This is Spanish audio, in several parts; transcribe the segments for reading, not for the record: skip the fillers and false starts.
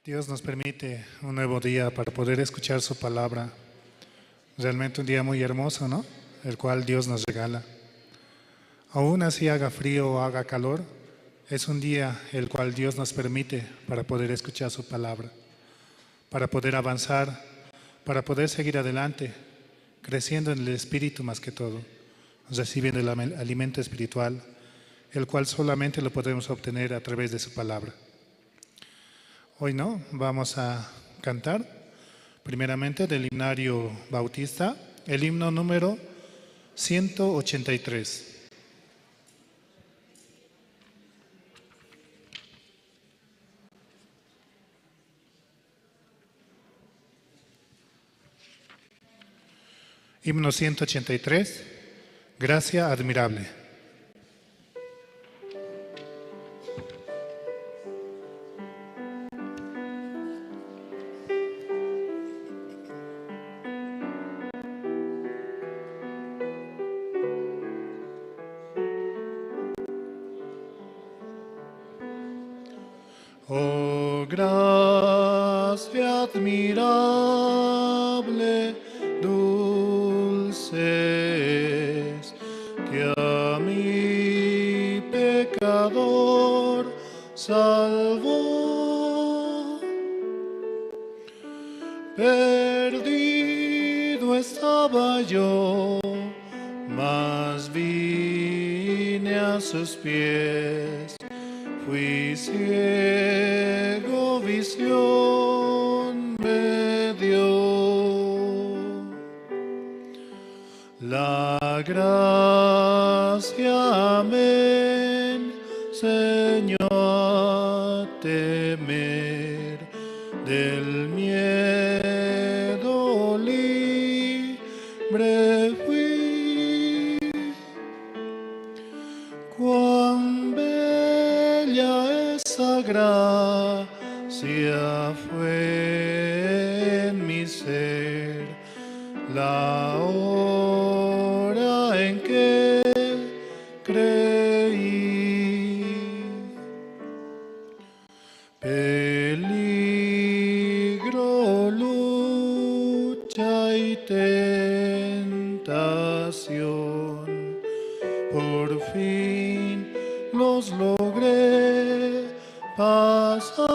Dios nos permite un nuevo día para poder escuchar su palabra. Realmente un día muy hermoso, ¿no? El cual Dios nos regala. Aún así haga frío o haga calor, es un día el cual Dios nos permite para poder escuchar su palabra, para poder avanzar, para poder seguir adelante, creciendo en el Espíritu más que todo, recibiendo el alimento espiritual, el cual solamente lo podemos obtener a través de su palabra. Hoy no, vamos a cantar primeramente del himnario bautista, el himno número 183. Himno 183, Gracia admirable. Oh, gracia admirable, dulces, que a mi pecador salvó. Perdido estaba yo, mas vine a sus pies. Fui ciego, visión me dio. La gracia me enseñó a temer, del miedo libre fui. Cuán bella esa gracia fue en mi ser, la hora en que creí. Peligro, lucha y tentación, por fin los logré pasar.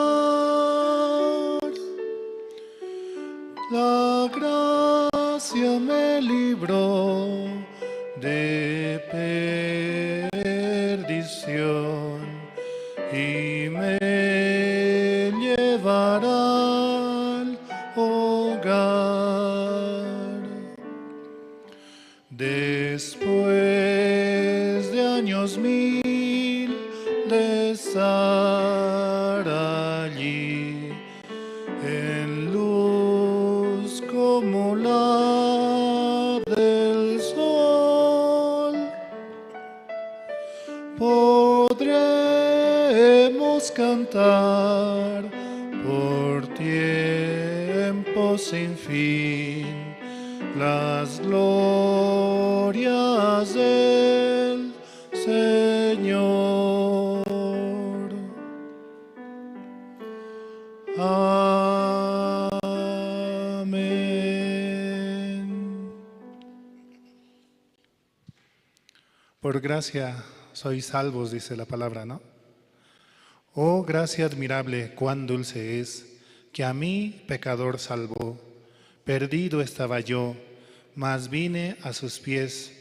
La gracia me libró de perdición y me llevará al hogar. Después de años mil de estar allí, en luz como la del sol, podremos cantar por tiempo sin fin las glorias del Señor. Amén. Por gracia sois salvos, dice la palabra, ¿no? Oh, gracia admirable, cuán dulce es, que a mí, pecador, salvó. Perdido estaba yo, mas vine a sus pies.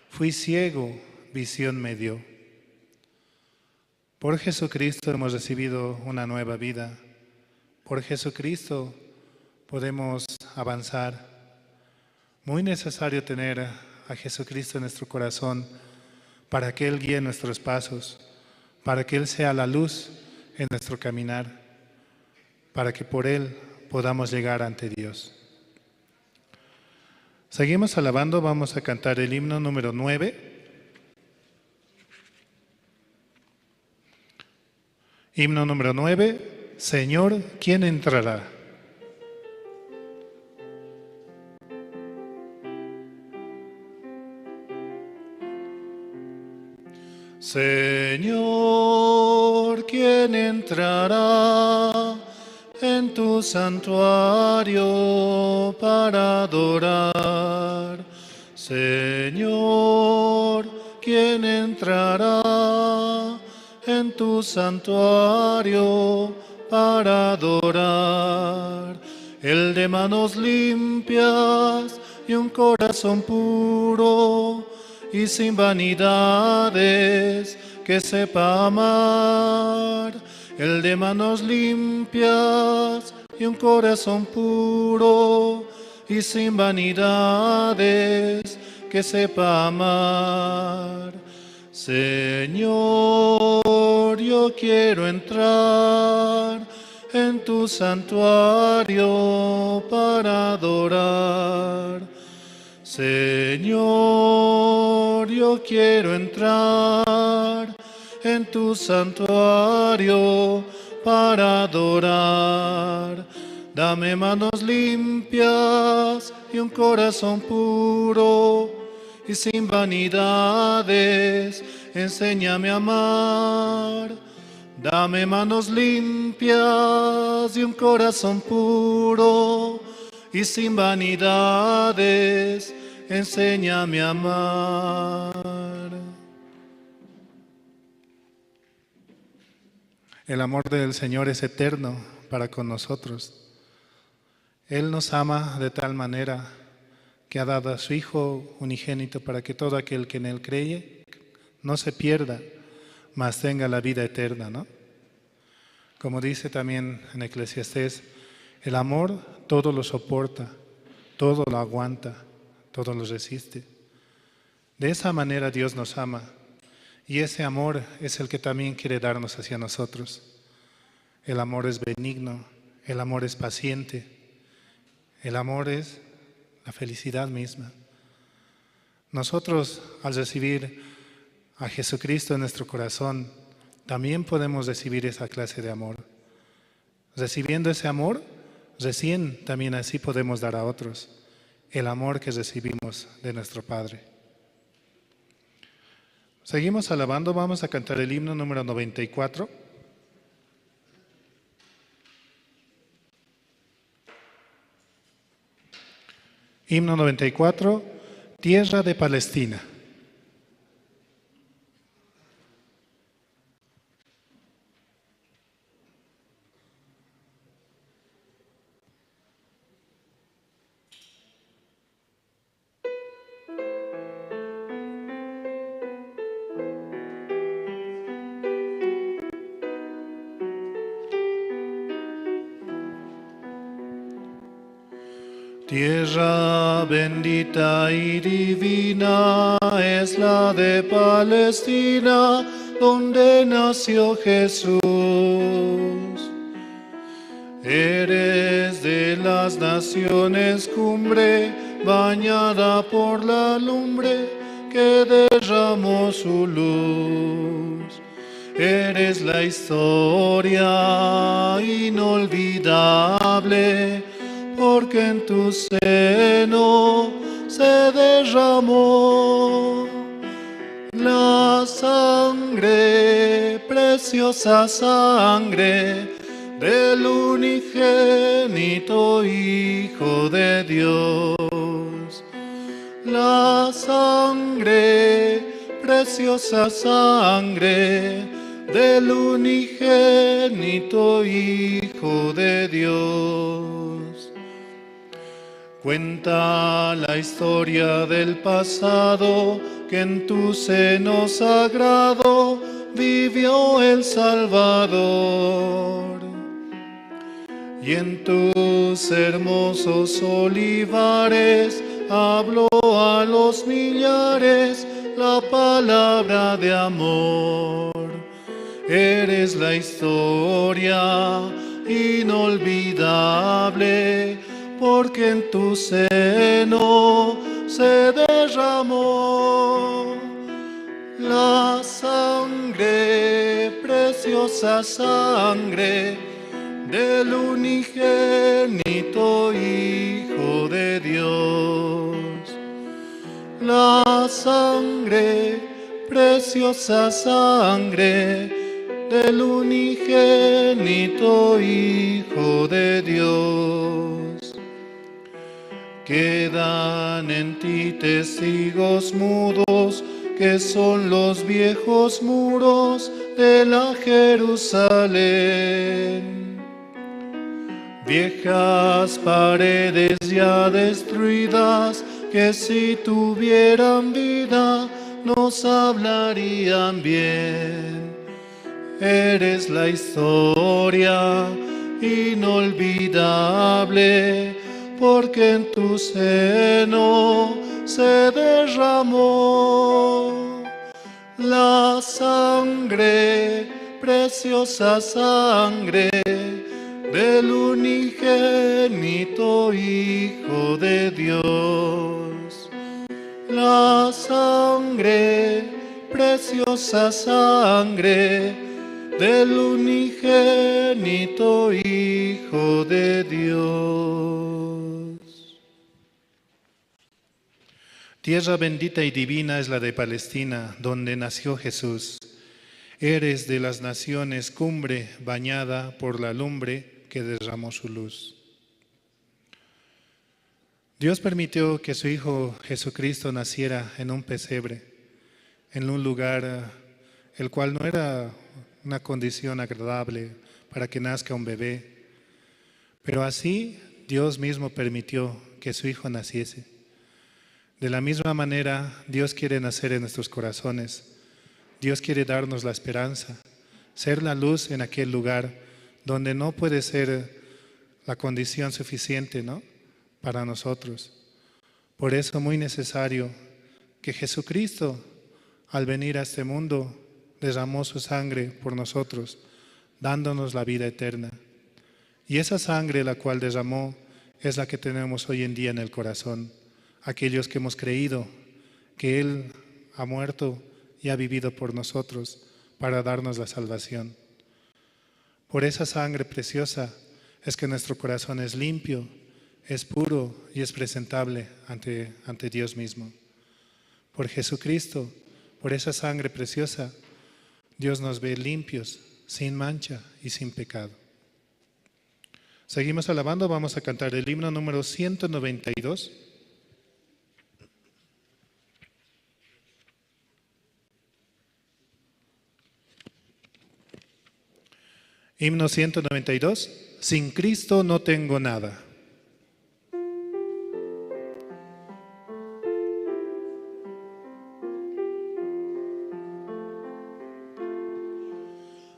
Fui ciego, visión me dio. Por Jesucristo hemos recibido una nueva vida. Por Jesucristo podemos avanzar. Muy necesario tener a Jesucristo en nuestro corazón para que Él guíe nuestros pasos, para que Él sea la luz en nuestro caminar, para que por Él podamos llegar ante Dios. Seguimos alabando, vamos a cantar el himno número 9. Himno número 9, Señor, ¿quién entrará? Señor, ¿quién entrará en tu santuario para adorar? Señor, ¿quién entrará en tu santuario para adorar? El de manos limpias y un corazón puro y sin vanidades, que sepa amar. El de manos limpias y un corazón puro y sin vanidades, que sepa amar. Señor, yo quiero entrar en tu santuario para adorar. Señor, yo quiero entrar en tu santuario para adorar. Dame manos limpias y un corazón puro y sin vanidades, enséñame a amar. Dame manos limpias y un corazón puro y sin vanidades, enséñame a amar. El amor del Señor es eterno para con nosotros. Él nos ama de tal manera que ha dado a su Hijo unigénito para que todo aquel que en Él cree no se pierda, mas tenga la vida eterna, ¿no? Como dice también en Eclesiastés, el amor todo lo soporta, todo lo aguanta, todo lo resiste. De esa manera Dios nos ama y ese amor es el que también quiere darnos hacia nosotros. El amor es benigno, el amor es paciente, el amor es la felicidad misma. Nosotros, al recibir a Jesucristo en nuestro corazón, también podemos recibir esa clase de amor. Recibiendo ese amor, recién también así podemos dar a otros el amor que recibimos de nuestro Padre. Seguimos alabando, vamos a cantar el himno número 94. Himno 94, Tierra de Palestina. Tierra bendita y divina es la de Palestina, donde nació Jesús. Eres de las naciones cumbre, bañada por la lumbre que derramó su luz. Eres la historia inolvidable, porque en tu seno se derramó la sangre, preciosa sangre del unigénito Hijo de Dios. La sangre, preciosa sangre del unigénito Hijo de Dios. Cuenta la historia del pasado, que en tu seno sagrado vivió el Salvador. Y en tus hermosos olivares habló a los millares la palabra de amor. Eres la historia inolvidable, porque en tu seno se derramó la sangre, preciosa sangre del unigénito Hijo de Dios. La sangre, preciosa sangre del unigénito Hijo de Dios. Quedan en ti testigos mudos, que son los viejos muros de la Jerusalén. Viejas paredes ya destruidas, que si tuvieran vida nos hablarían bien. Eres la historia inolvidable, porque en tu seno se derramó la sangre, preciosa sangre del unigénito Hijo de Dios. La sangre, preciosa sangre del unigénito Hijo de Dios. Tierra bendita y divina es la de Palestina, donde nació Jesús. Eres de las naciones cumbre, bañada por la lumbre que derramó su luz. Dios permitió que su Hijo Jesucristo naciera en un pesebre, en un lugar el cual no era una condición agradable para que nazca un bebé, pero así Dios mismo permitió que su Hijo naciese. De la misma manera, Dios quiere nacer en nuestros corazones. Dios quiere darnos la esperanza, ser la luz en aquel lugar donde no puede ser la condición suficiente, ¿no?, para nosotros. Por eso es muy necesario que Jesucristo, al venir a este mundo, derramó su sangre por nosotros, dándonos la vida eterna. Y esa sangre la cual derramó es la que tenemos hoy en día en el corazón. Aquellos que hemos creído que Él ha muerto y ha vivido por nosotros para darnos la salvación. Por esa sangre preciosa es que nuestro corazón es limpio, es puro y es presentable ante Dios mismo. Por Jesucristo, por esa sangre preciosa, Dios nos ve limpios, sin mancha y sin pecado. Seguimos alabando, vamos a cantar el himno número 192. Himno 192, sin Cristo no tengo nada.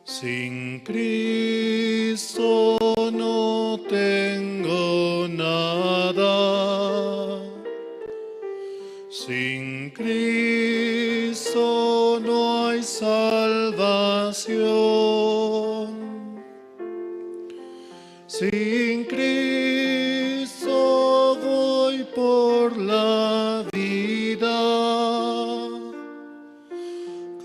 Sin Cristo no tengo nada. Sin Cristo no hay salvación. Sin Cristo voy por la vida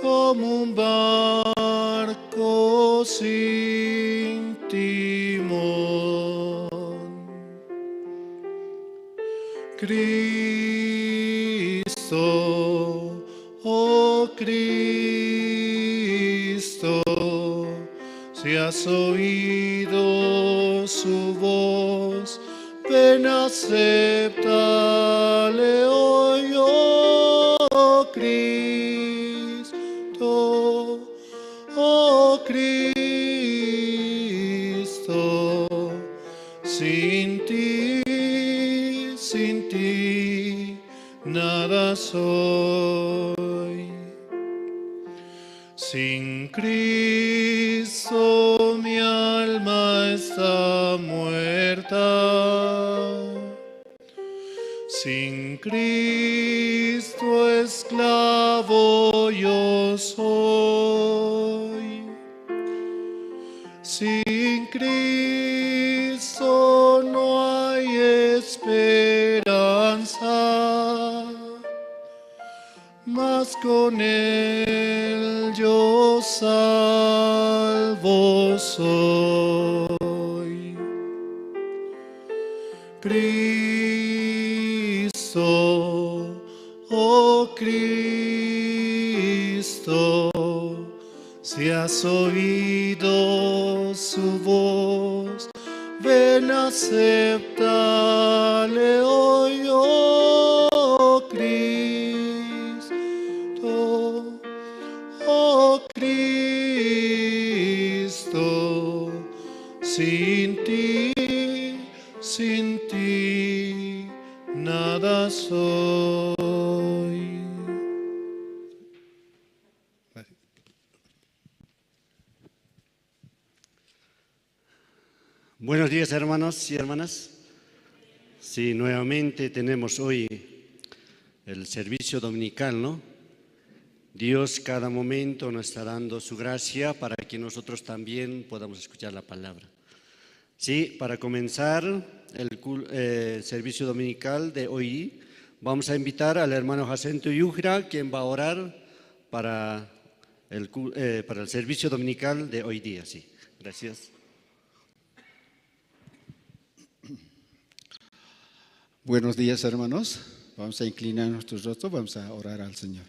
como un barco sin timón. Cristo, oh Cristo, si has oído su voz, ven acéptale hoy, oh Cristo, oh Cristo. Sin ti, nada soy. Sin Cristo mi alma está muerta. Sin Cristo esclavo yo soy. Sin Cristo no hay esperanza, mas con Él yo salvo soy. Cristo, oh Cristo, si has oído su voz, ven acéptale hoy, oh Cristo, oh Cristo. Sin ti, nada soy. Buenos días, hermanos y hermanas. Sí, nuevamente tenemos hoy el servicio dominical, ¿no? Dios cada momento nos está dando su gracia para que nosotros también podamos escuchar la palabra. Sí, para comenzar el servicio dominical de hoy, vamos a invitar al hermano Jacinto Yujra, quien va a orar para el servicio dominical de hoy día. Sí, gracias. Buenos días, hermanos. Vamos a inclinar nuestros rostros, vamos a orar al Señor.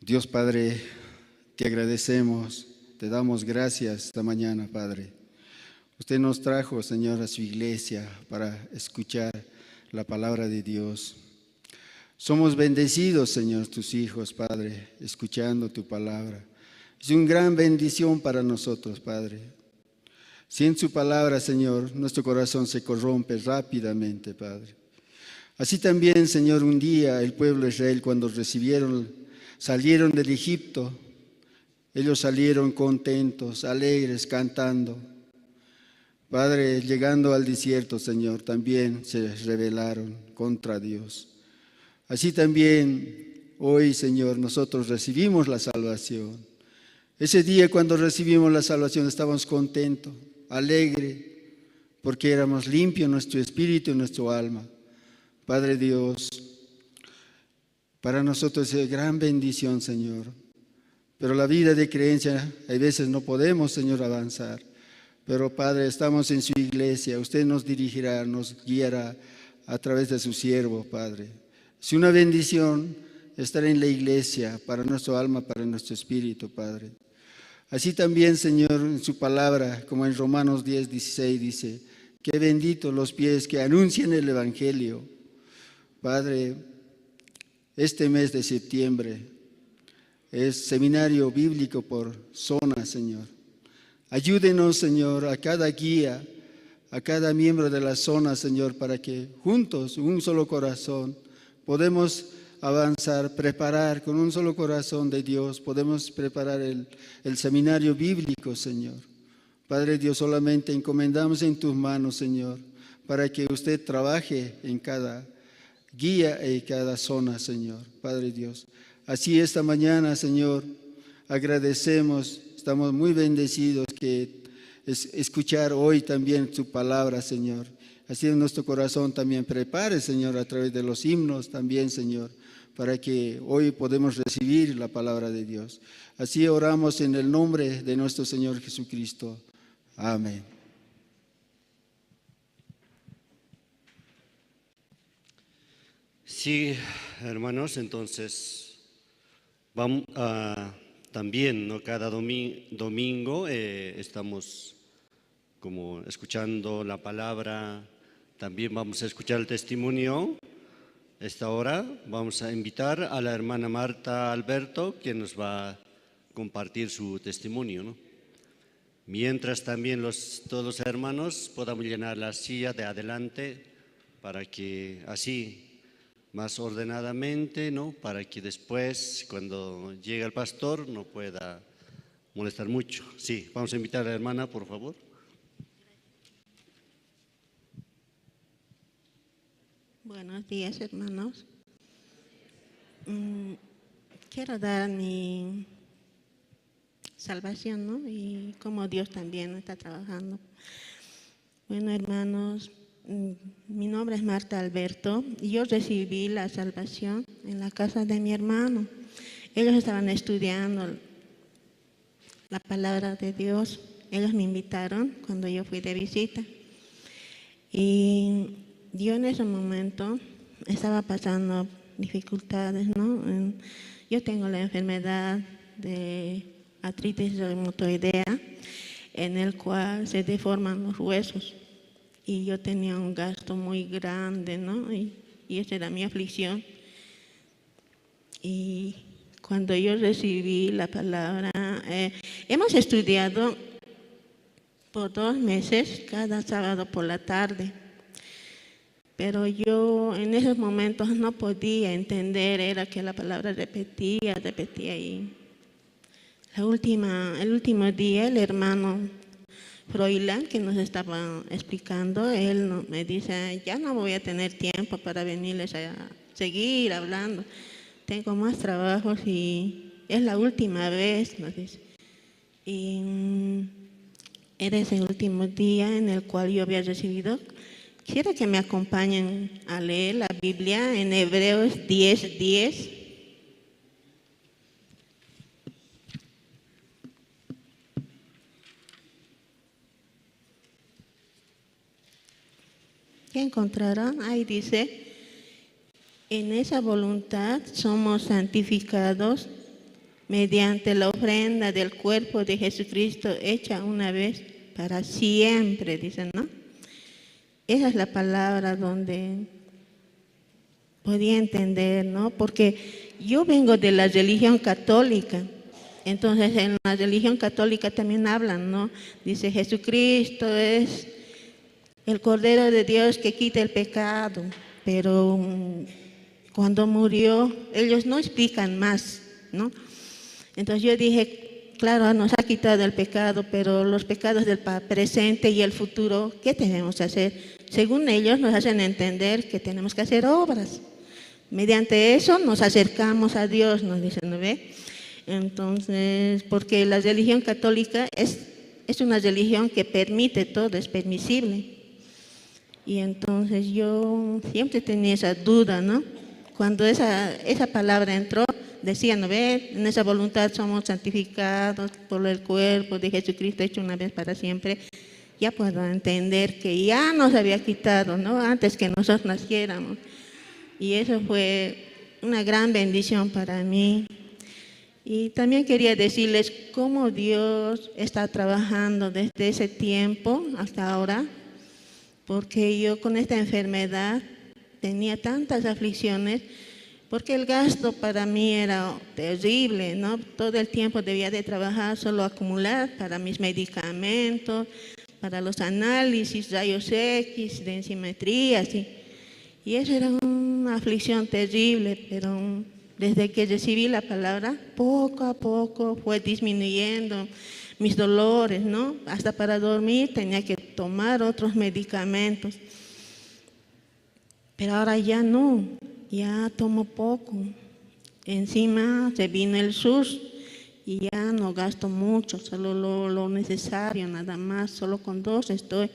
Dios Padre, te agradecemos, te damos gracias esta mañana, Padre. Usted nos trajo, Señor, a su iglesia para escuchar la palabra de Dios. Somos bendecidos, Señor, tus hijos, Padre, escuchando tu palabra. Es una gran bendición para nosotros, Padre. Sin su palabra, Señor, nuestro corazón se corrompe rápidamente, Padre. Así también, Señor, un día el pueblo de Israel cuando salieron del Egipto, ellos salieron contentos, alegres, cantando. Padre, llegando al desierto, Señor, también se rebelaron contra Dios. Así también hoy, Señor, nosotros recibimos la salvación. Ese día cuando recibimos la salvación estábamos contentos, alegres, porque éramos limpios nuestro espíritu y nuestro alma. Padre Dios, para nosotros es gran bendición, Señor. Pero la vida de creencia, hay veces no podemos, Señor, avanzar. Pero Padre, estamos en su iglesia. Usted nos dirigirá, nos guiará a través de su siervo, Padre. Es una bendición estar en la iglesia para nuestro alma, para nuestro espíritu, Padre. Así también, Señor, en su palabra, como en Romanos 10:16 dice, qué benditos los pies que anuncian el Evangelio. Padre, este mes de septiembre es seminario bíblico por zona, Señor. Ayúdenos, Señor, a cada guía, a cada miembro de la zona, Señor, para que juntos, un solo corazón, podemos avanzar, preparar con un solo corazón de Dios, podemos preparar el seminario bíblico, Señor. Padre Dios, solamente encomendamos en tus manos, Señor, para que usted trabaje en cada guía y cada zona, Señor. Padre Dios, así esta mañana, Señor, agradecemos, estamos muy bendecidos que escuchar hoy también tu palabra, Señor. Así en nuestro corazón también prepare, Señor, a través de los himnos también, Señor, para que hoy podamos recibir la palabra de Dios. Así oramos en el nombre de nuestro Señor Jesucristo. Amén. Sí, hermanos, entonces vamos también, ¿no? Cada domingo estamos como escuchando la palabra, también vamos a escuchar el testimonio. Esta hora vamos a invitar a la hermana Marta Alberto, quien nos va a compartir su testimonio, ¿no? Mientras también todos los hermanos podamos llenar la silla de adelante para que así más ordenadamente, ¿no? Para que después, cuando llegue el pastor, no pueda molestar mucho. Sí, vamos a invitar a la hermana, por favor. Buenos días, hermanos. Quiero dar mi salvación, ¿no? Y cómo Dios también está trabajando. Bueno, hermanos, mi nombre es Marta Alberto y yo recibí la salvación en la casa de mi hermano. Ellos estaban estudiando la palabra de Dios. Ellos me invitaron cuando yo fui de visita. Y yo en ese momento estaba pasando dificultades, ¿no? Yo tengo la enfermedad de artritis reumatoidea, en el cual se deforman los huesos. Y yo tenía un gasto muy grande, ¿no? Y esa era mi aflicción. Y cuando yo recibí la palabra, hemos estudiado por 2 meses, cada sábado por la tarde. Pero yo en esos momentos no podía entender, era que la palabra repetía y el último día el hermano Froilán, que nos estaba explicando, él me dice, ya no voy a tener tiempo para venirles a seguir hablando, tengo más trabajos y es la última vez, nos dice. Y era ese último día en el cual yo había recibido. Quiero que me acompañen a leer la Biblia en Hebreos 10:10. ¿Qué encontraron? Ahí dice, en esa voluntad somos santificados mediante la ofrenda del cuerpo de Jesucristo hecha una vez para siempre, dicen, ¿no? Esa es la palabra donde podía entender, ¿no? Porque yo vengo de la religión católica, entonces en la religión católica también hablan, ¿no? Dice, Jesucristo es el Cordero de Dios que quita el pecado pero cuando murió, ellos no explican más, ¿no? Entonces yo dije, claro, nos ha quitado el pecado, pero los pecados del presente y el futuro, ¿qué tenemos que hacer? Según ellos nos hacen entender que tenemos que hacer obras. Mediante eso nos acercamos a Dios, nos dicen, ¿no ve? Entonces, porque la religión católica es una religión que permite todo, es permisible. Y entonces yo siempre tenía esa duda, ¿no? Cuando esa palabra entró, decía, ¿no ve? En esa voluntad somos santificados por el cuerpo de Jesucristo hecho una vez para siempre. Ya puedo entender que ya nos había quitado, ¿no? Antes que nosotros naciéramos. Y eso fue una gran bendición para mí. Y también quería decirles cómo Dios está trabajando desde ese tiempo hasta ahora, porque yo con esta enfermedad tenía tantas aflicciones, porque el gasto para mí era terrible, ¿no? Todo el tiempo debía de trabajar, solo acumular para mis medicamentos, para los análisis, rayos X, densimetría, así. Y eso era una aflicción terrible, pero desde que recibí la palabra, poco a poco fue disminuyendo mis dolores, ¿no? Hasta para dormir tenía que tomar otros medicamentos. Pero ahora ya no, ya tomo poco. Encima se vino el SUS y ya no gasto mucho, solo lo necesario, nada más, solo con 2 estoy.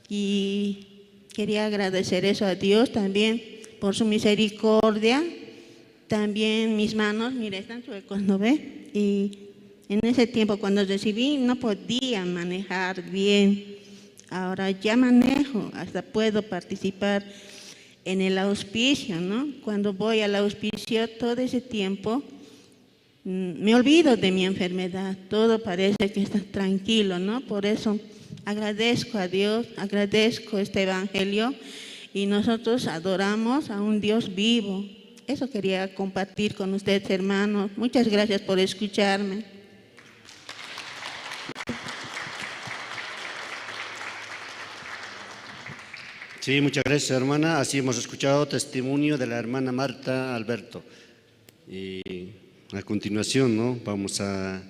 Y quería agradecer eso a Dios también por su misericordia. También mis manos, mire, están chuecos, ¿no ve? Y en ese tiempo cuando recibí no podía manejar bien. Ahora ya manejo, hasta puedo participar en el auspicio, ¿no? Cuando voy al auspicio todo ese tiempo me olvido de mi enfermedad, todo parece que está tranquilo, ¿no? Por eso agradezco a Dios, agradezco este evangelio y nosotros adoramos a un Dios vivo. Eso quería compartir con ustedes, hermanos. Muchas gracias por escucharme. Sí, muchas gracias, hermana. Así hemos escuchado testimonio de la hermana Marta Alberto. Y a continuación, ¿no? Vamos a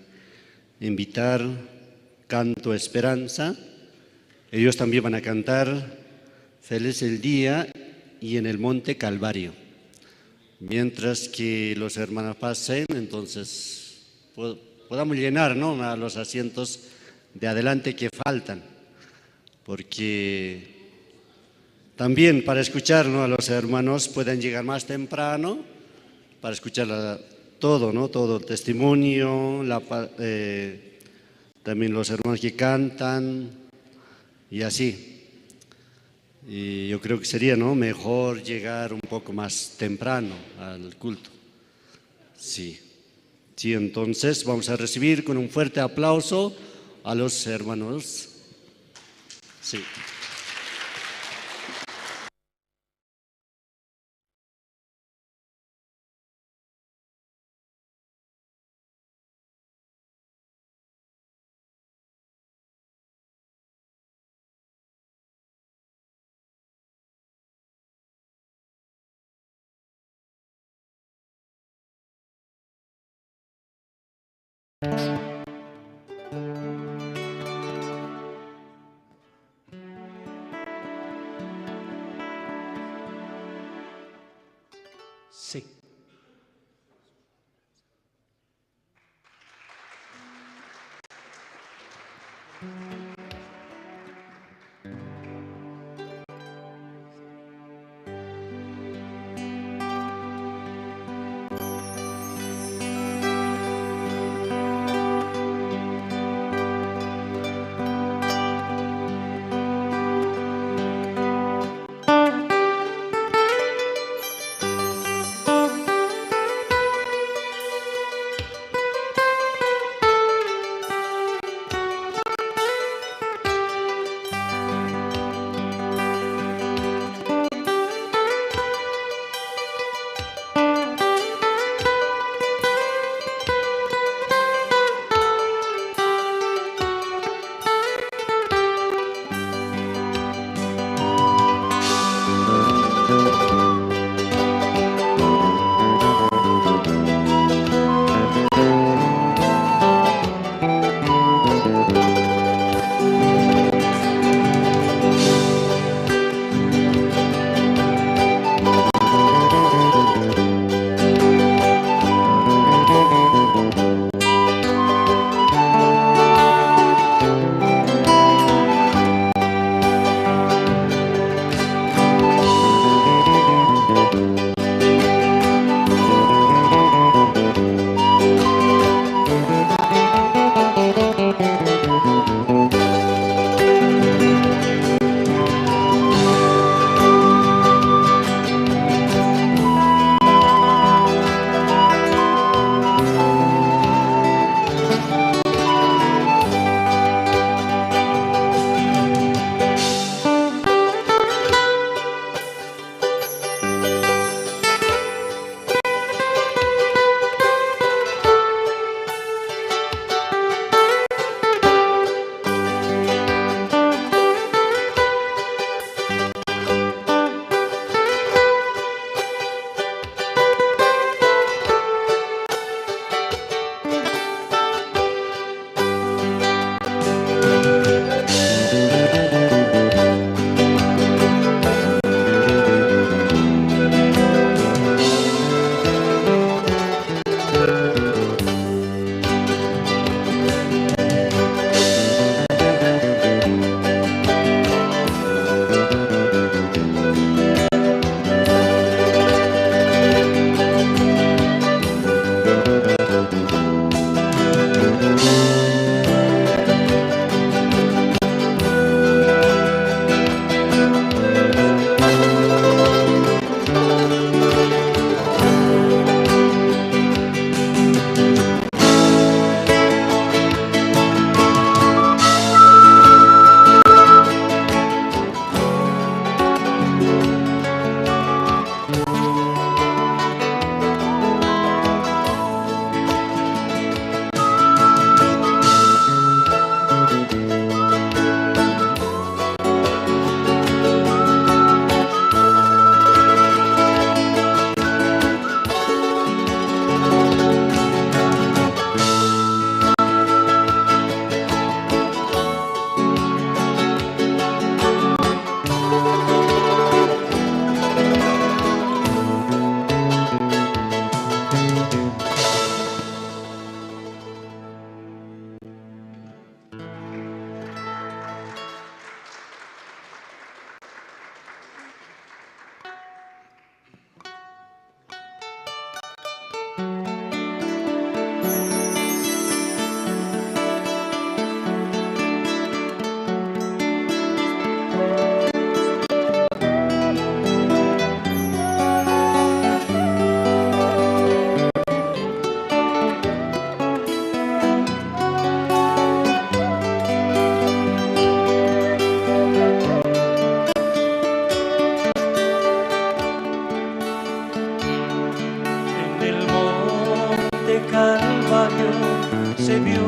invitar Canto Esperanza. Ellos también van a cantar Feliz el día y en el Monte Calvario. Mientras que los hermanos pasen, entonces podamos llenar, ¿no?, a los asientos de adelante que faltan, porque también para escuchar, ¿no?, a los hermanos pueden llegar más temprano para escuchar todo, ¿no?, todo el testimonio, también los hermanos que cantan y así. Y yo creo que sería, ¿no?, mejor llegar un poco más temprano al culto. Sí, entonces vamos a recibir con un fuerte aplauso a los hermanos. Sí. Sí. se vio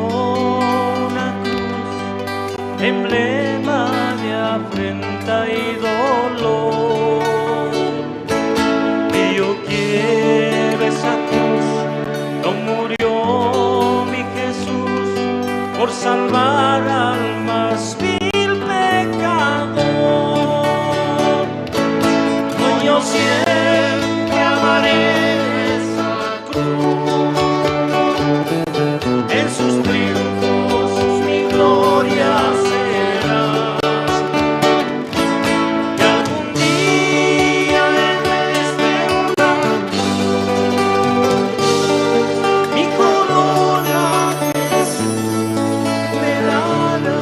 una cruz, emblema de afrenta y dolor. Y yo quiero esa cruz, donde murió mi Jesús por salvar al más vil pecador. Hoy yo siempre amaré esa cruz, en sus triunfos mi gloria será. Y algún día en vez de una cruz, mi corona Jesús me dará.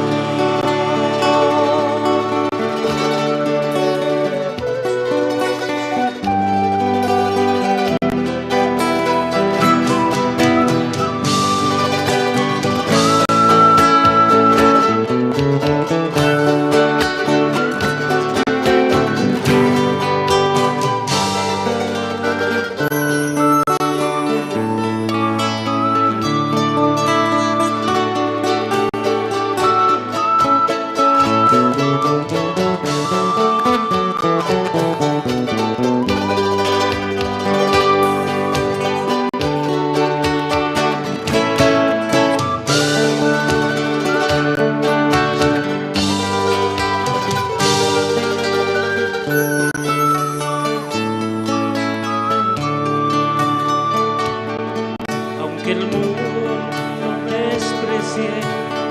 Aunque el mundo desprecie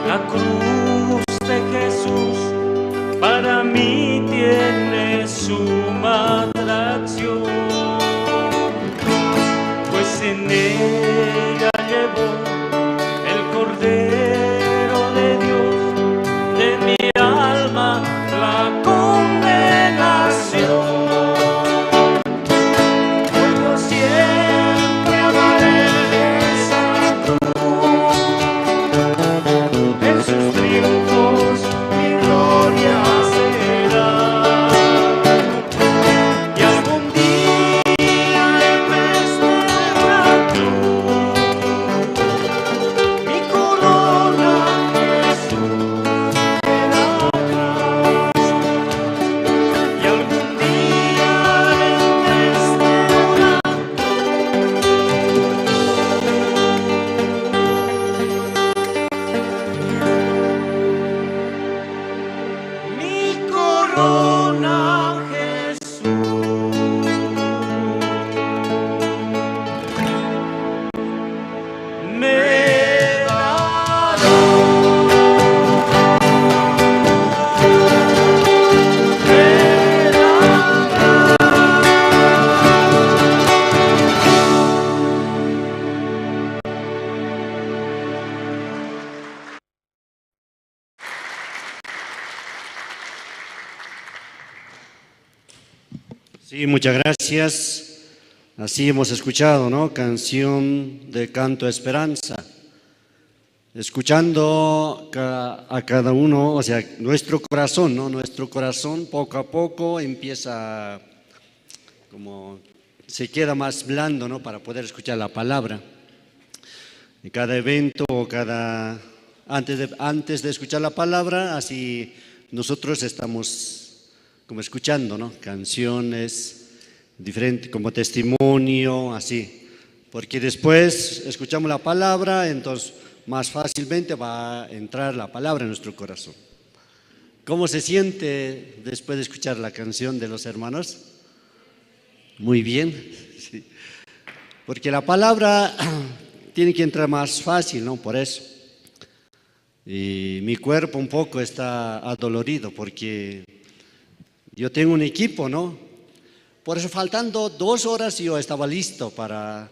la cruz de Jesús, para mí tiene suma atracción, pues en ella llevó el Cordero de Dios de mi alma la condenación. Yo siempre amaré esa cruz, en sus triunfos mi gloria será. Y algún día en vez de una cruz, mi corona Jesús me dará. Y algún día en vez de una mi corona Jesús me dará. Sí, muchas gracias. Así hemos escuchado, ¿no? Canción de Canto Esperanza. Escuchando a cada uno, o sea, nuestro corazón, ¿no? Nuestro corazón poco a poco empieza como se queda más blando, ¿no? Para poder escuchar la palabra. En cada evento o antes de escuchar la palabra, así nosotros estamos como escuchando, ¿no? Canciones diferentes, como testimonio, así. Porque después escuchamos la palabra, entonces más fácilmente va a entrar la palabra en nuestro corazón. ¿Cómo se siente después de escuchar la canción de los hermanos? Muy bien, sí. Porque la palabra tiene que entrar más fácil, ¿no? Por eso. Y mi cuerpo un poco está adolorido porque yo tengo un equipo, ¿no? Por eso faltando 2 horas yo estaba listo para,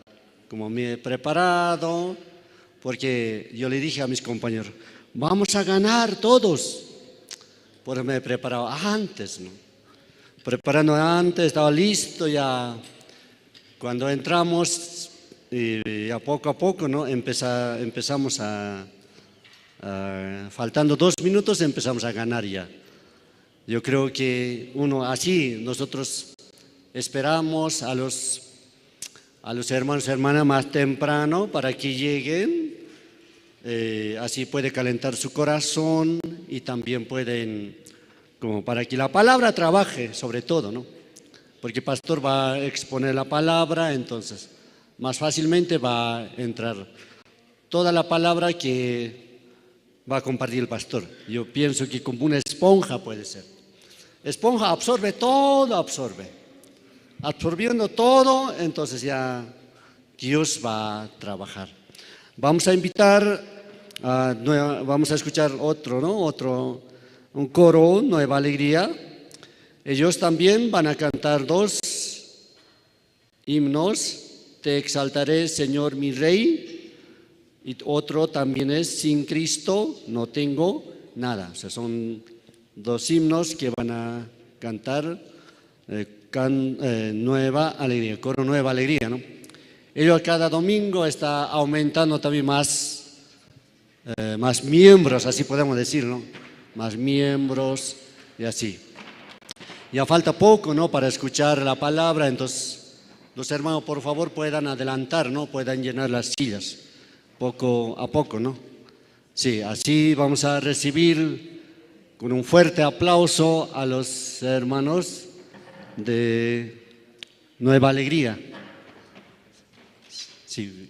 como me he preparado, porque yo le dije a mis compañeros, vamos a ganar todos. Por eso me he preparado antes, ¿no? Preparando antes, estaba listo ya. Cuando entramos, a poco, ¿no? Empezamos faltando 2 minutos empezamos a ganar ya. Yo creo que nosotros esperamos a los hermanos y hermanas más temprano para que lleguen así puede calentar su corazón y también pueden, como para que la palabra trabaje sobre todo, ¿no? Porque el pastor va a exponer la palabra, entonces más fácilmente va a entrar toda la palabra que va a compartir el pastor. Yo pienso que como una esponja puede ser. Esponja absorbe todo, absorbe. Absorbiendo todo, entonces ya Dios va a trabajar. Vamos a invitar, vamos a escuchar otro, ¿no? Un coro, Nueva Alegría. Ellos también van a cantar 2 himnos. Te exaltaré, Señor mi Rey. Y otro también es Sin Cristo no tengo nada. O sea, son 2 himnos que van a cantar Nueva Alegría, coro Nueva Alegría, ¿no? Ellos cada domingo está aumentando también más miembros, así podemos decir, ¿no? Más miembros y así. Ya falta poco, ¿no? Para escuchar la palabra, entonces los hermanos por favor puedan adelantar, ¿no? Puedan llenar las sillas poco a poco, ¿no? Sí, así vamos a recibir con un fuerte aplauso a los hermanos de Nueva Alegría. Sí.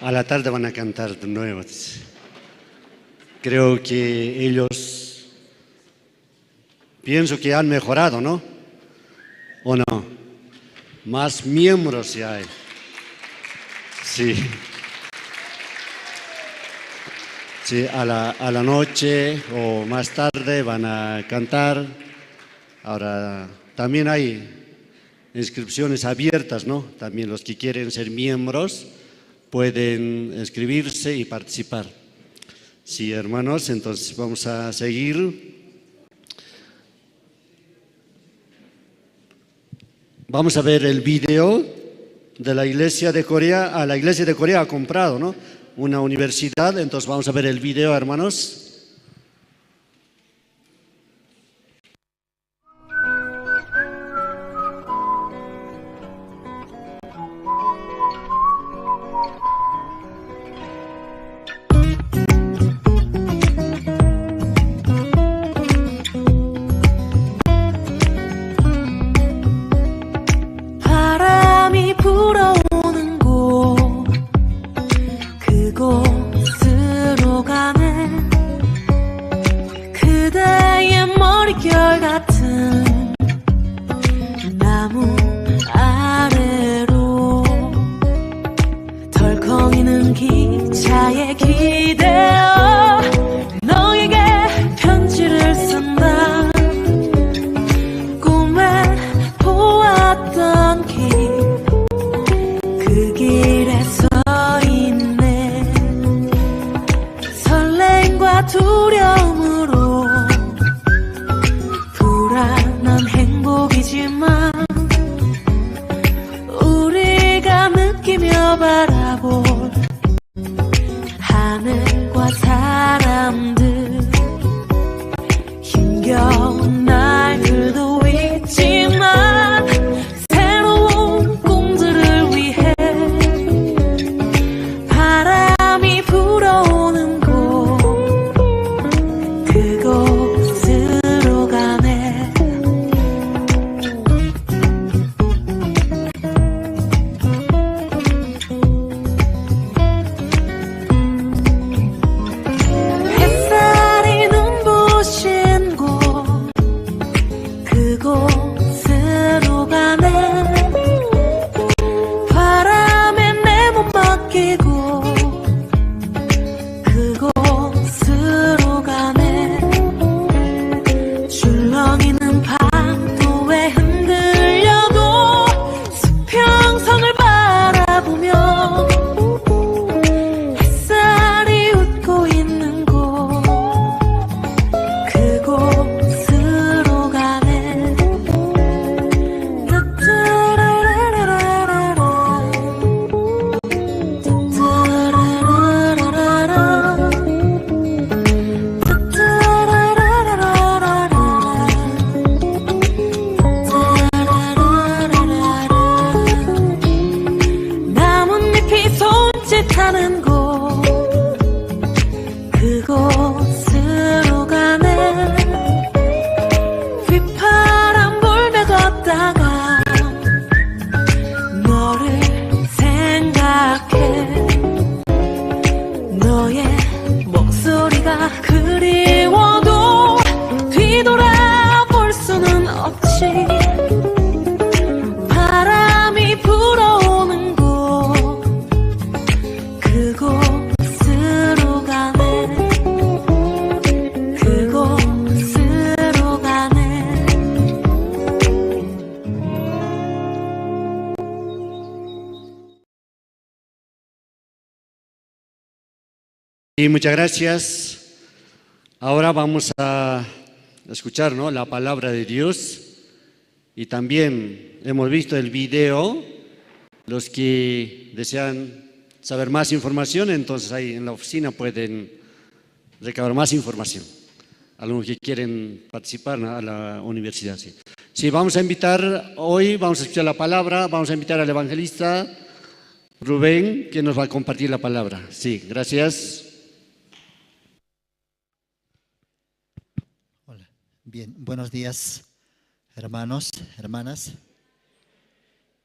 A la tarde van a cantar de nuevo. Creo que ellos, pienso que han mejorado, ¿no? ¿O no? Más miembros ya hay. Sí. Sí, a la noche o más tarde van a cantar. Ahora, también hay inscripciones abiertas, ¿no? También los que quieren ser miembros pueden inscribirse y participar. Sí, hermanos, entonces vamos a seguir. Vamos a ver el video de la iglesia de Corea. La iglesia de Corea ha comprado, ¿no?, una universidad, entonces vamos a ver el video, hermanos. 바람이 불어오는 곳 그곳으로 가네 그대의 머릿결 같은 나무 아래로 덜컹이는 기차에 기대어 너에게 편지를 쓴다 꿈에 보았던 길 그 길에 서 있네 설렘과 두려움으로 불안한 행복이지만 우리가 느끼며 바라볼 하늘과 사람들 힘겨운 날들도 있지만 새로운 꿈들을 위해 바람이 불어오는 곳 그곳으로 가네 햇살이 눈부신 곳 그곳으로 가네 바람에 내 몸 맡기고 그곳으로 가네 줄렁이는 파도에 흔들려도 수평선을 바라보며 햇살이 웃고 있는 곳 그곳으로 가네 나뭇잎이 손짓하는 곳 그곳으로 가네 휘파람 불며 걷다가 너를 생각해 너의 목소리가 그리워도 뒤돌아볼 수는 없지 바람이 불어오는 곳 그곳으로 가네 그곳으로 가네 Y muchas gracias. Ahora vamos a escuchar, ¿no?, la palabra de Dios. Y también hemos visto el video. Los que desean saber más información, entonces ahí en la oficina pueden recabar más información. Algunos que quieren participar, ¿no?, a la universidad. Sí. Sí, vamos a invitar hoy, vamos a escuchar la palabra, vamos a invitar al evangelista Rubén, que nos va a compartir la palabra. Sí, gracias. Hola, bien, buenos días, hermanos, hermanas.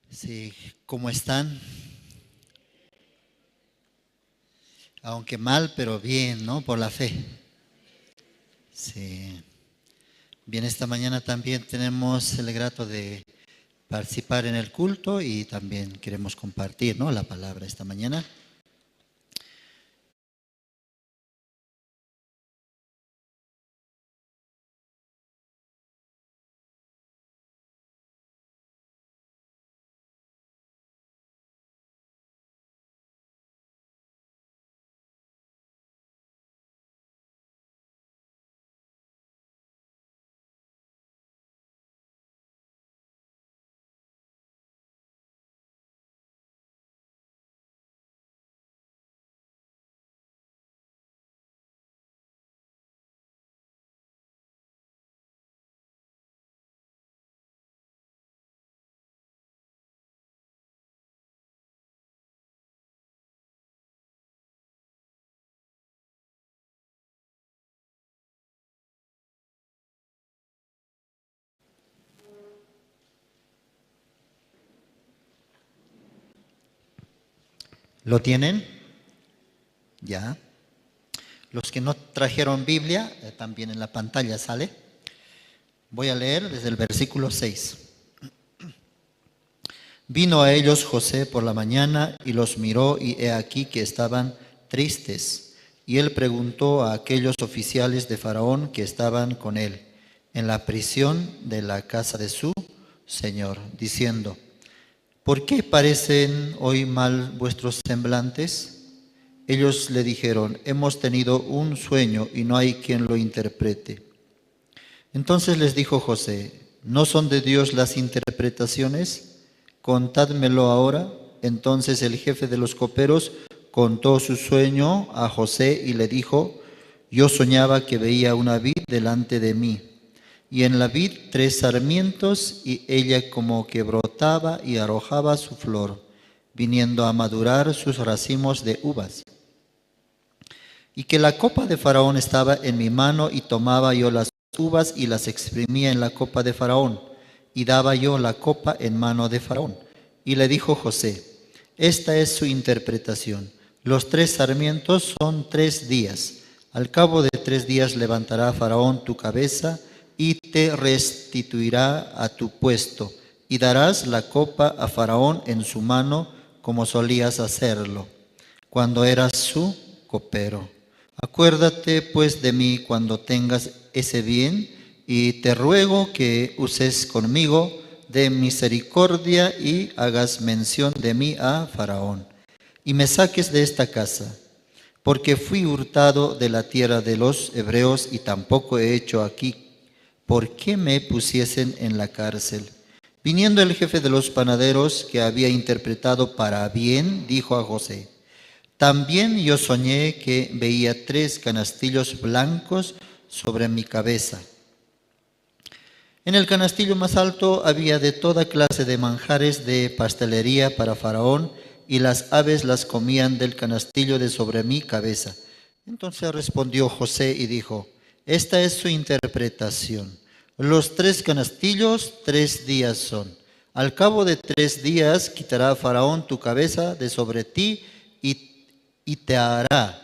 Sí, ¿cómo están? Aunque mal, pero bien, ¿no? Por la fe. Sí. Bien, esta mañana también tenemos el grato de participar en el culto y también queremos compartir, ¿no?, la palabra esta mañana. ¿Lo tienen? Ya. Los que no trajeron Biblia, también en la pantalla sale. Voy a leer desde el versículo 6. Vino a ellos José por la mañana y los miró, y he aquí que estaban tristes. Y él preguntó a aquellos oficiales de Faraón que estaban con él en la prisión de la casa de su señor, diciendo: ¿por qué parecen hoy mal vuestros semblantes? Ellos le dijeron: hemos tenido un sueño y no hay quien lo interprete. Entonces les dijo José: ¿no son de Dios las interpretaciones? Contádmelo ahora. Entonces el jefe de los coperos contó su sueño a José y le dijo: yo soñaba que veía una vid delante de mí, y en la vid 3 sarmientos, y ella como que brotaba y arrojaba su flor, viniendo a madurar sus racimos de uvas. Y que la copa de Faraón estaba en mi mano, y tomaba yo las uvas y las exprimía en la copa de Faraón, y daba yo la copa en mano de Faraón. Y le dijo José: esta es su interpretación. Los 3 sarmientos son 3 días. Al cabo de 3 días levantará Faraón tu cabeza y te restituirá a tu puesto, y darás la copa a Faraón en su mano, como solías hacerlo cuando eras su copero. Acuérdate pues de mí cuando tengas ese bien, y te ruego que uses conmigo de misericordia y hagas mención de mí a Faraón, y me saques de esta casa, porque fui hurtado de la tierra de los hebreos, y tampoco he hecho aquí por qué me pusiesen en la cárcel. Viniendo el jefe de los panaderos, que había interpretado para bien, dijo a José: también yo soñé que veía 3 canastillos blancos sobre mi cabeza. En el canastillo más alto había de toda clase de manjares de pastelería para Faraón, y las aves las comían del canastillo de sobre mi cabeza. Entonces respondió José y dijo: esta es su interpretación. Los 3 canastillos 3 días son. Al cabo de 3 días quitará Faraón tu cabeza de sobre ti, y te hará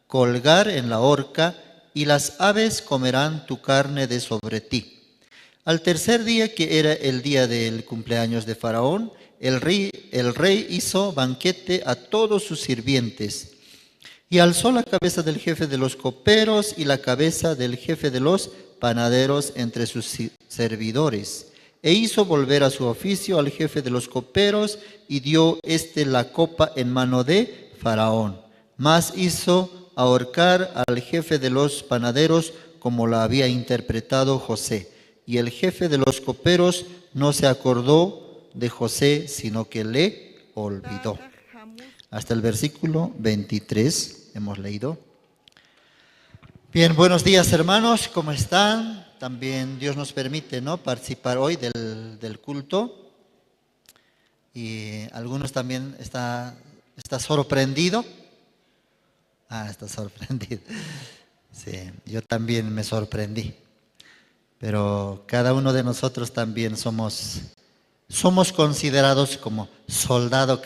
colgar en la horca, y las aves comerán tu carne de sobre ti. Al tercer día, que era el día del cumpleaños de Faraón, el rey hizo banquete a todos sus sirvientes, y alzó la cabeza del jefe de los coperos y la cabeza del jefe de los panaderos entre sus servidores, e hizo volver a su oficio al jefe de los coperos, y dio la copa en mano de Faraón. Mas hizo ahorcar al jefe de los panaderos, como lo había interpretado José. Y el jefe de los coperos no se acordó de José, sino que le olvidó. Hasta el versículo 23 hemos leído. Bien, buenos días, hermanos, ¿cómo están? También Dios nos permite, ¿no?, participar hoy del culto. Y algunos también está sorprendido. Está sorprendido. Sí, yo también me sorprendí. Pero cada uno de nosotros también somos considerados como soldado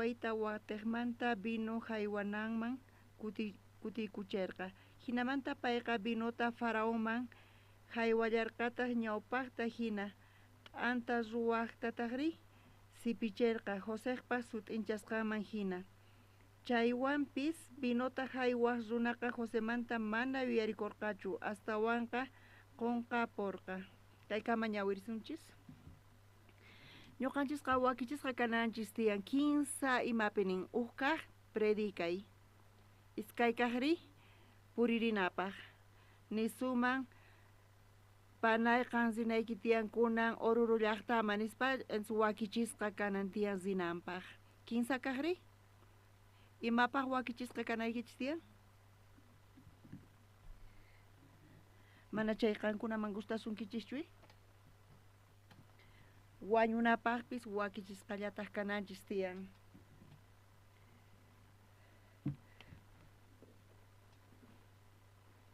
wayta waqtiqmanta vino haywananman kutikucherqa. Hinamanta payqa vinota faraonman haywallarqataq ñawpaqta hina t'anta ruwaqtataqri sipicherqa Josepa sut'inchasqanman hina. Chaywanpis vinota haywaq runaqa Josemanta mana yuyarikurqachu astawanqa qunqaporqa. Kaykama ñawirisunchis. Ñuqanchisqa wakichisqa kananchis tiyan 15 imapinin uqkaq predikay. Iskaykaqri puririnapaq. Nisuman panayqan zinayki tiyan kunan Oruro llaqtaman nispa wakichisqa kanan tiyan zinanpaq. 15 kaqri? Imapaq wakichisqa kanaykichis tiyan? Mana chayqankunaman gustasunkichishchwi? Wañunapaqpis wakichisqallataq kananchis tiyan.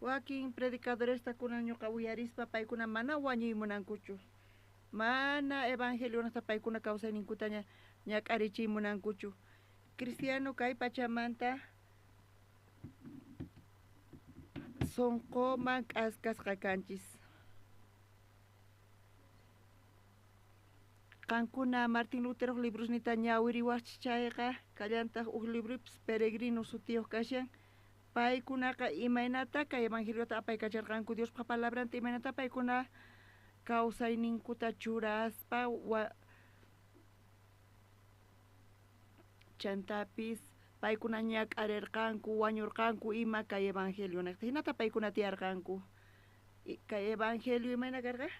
Wakin predicadoresta kunan ñuqa willarispa paykuna mana wañuymunankuchu. Mana evangelionasta paykuna kawsayninkutaña ñak'arichiymunankuchu. Cristiano kay pachamanta sunquman k'askasqa kanchis. Qankuna Martin Lutero librosnita ñawiriwachis chayqa kallantaq uq librupis peregrino sutiyuq kashan. Paykunaqa imaynataqa evangeliota apaykacharqanku Diospa palabranta imaynata paykuna kawsayninkuta churaspa chantapis paykuna ñak'arirqanku wañurqanku ima kay evangelionaqta hinata paykuna tiyarqanku. Kay evangelio imayna karqa?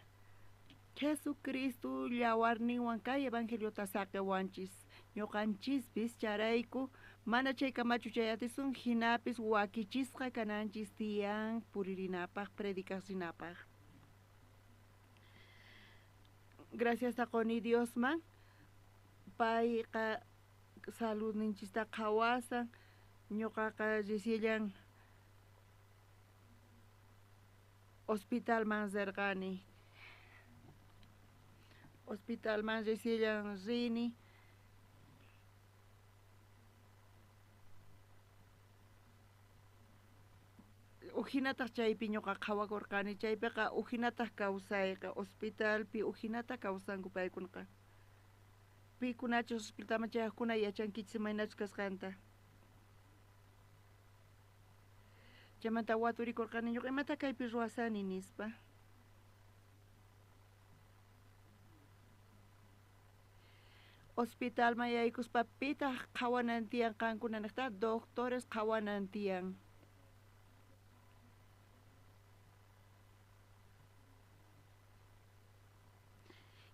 Jesucristo llawarninwan kay evangeliota saqiwanchis. Ñuqanchispis charayku mana chaykamachu chay atisun hinapis wakichisqa kananchis tiyan puririnapaq predikasinapaq. Gracias taqoni Diosman payqa saludninchista qhawasan ñuqaqa risillan hospitalman zerqani. Hospitalman risillan rini. Ujinataq chaypi ñuqa qhawakurqani chaypiqa ujinataq kawsayqa hospitalpi ujinata kawsanku paykunaqa. Pikunachus hospitalman chayaqkuna yachankichis imaynachus kasqanta. Chaymanta waturikurqani ñuqa imata kaypi ruwasani nispa. Hospitalman yaykuspa pitaq qhawanan tiyan qankunanaqta doctores qhawanan tiyan.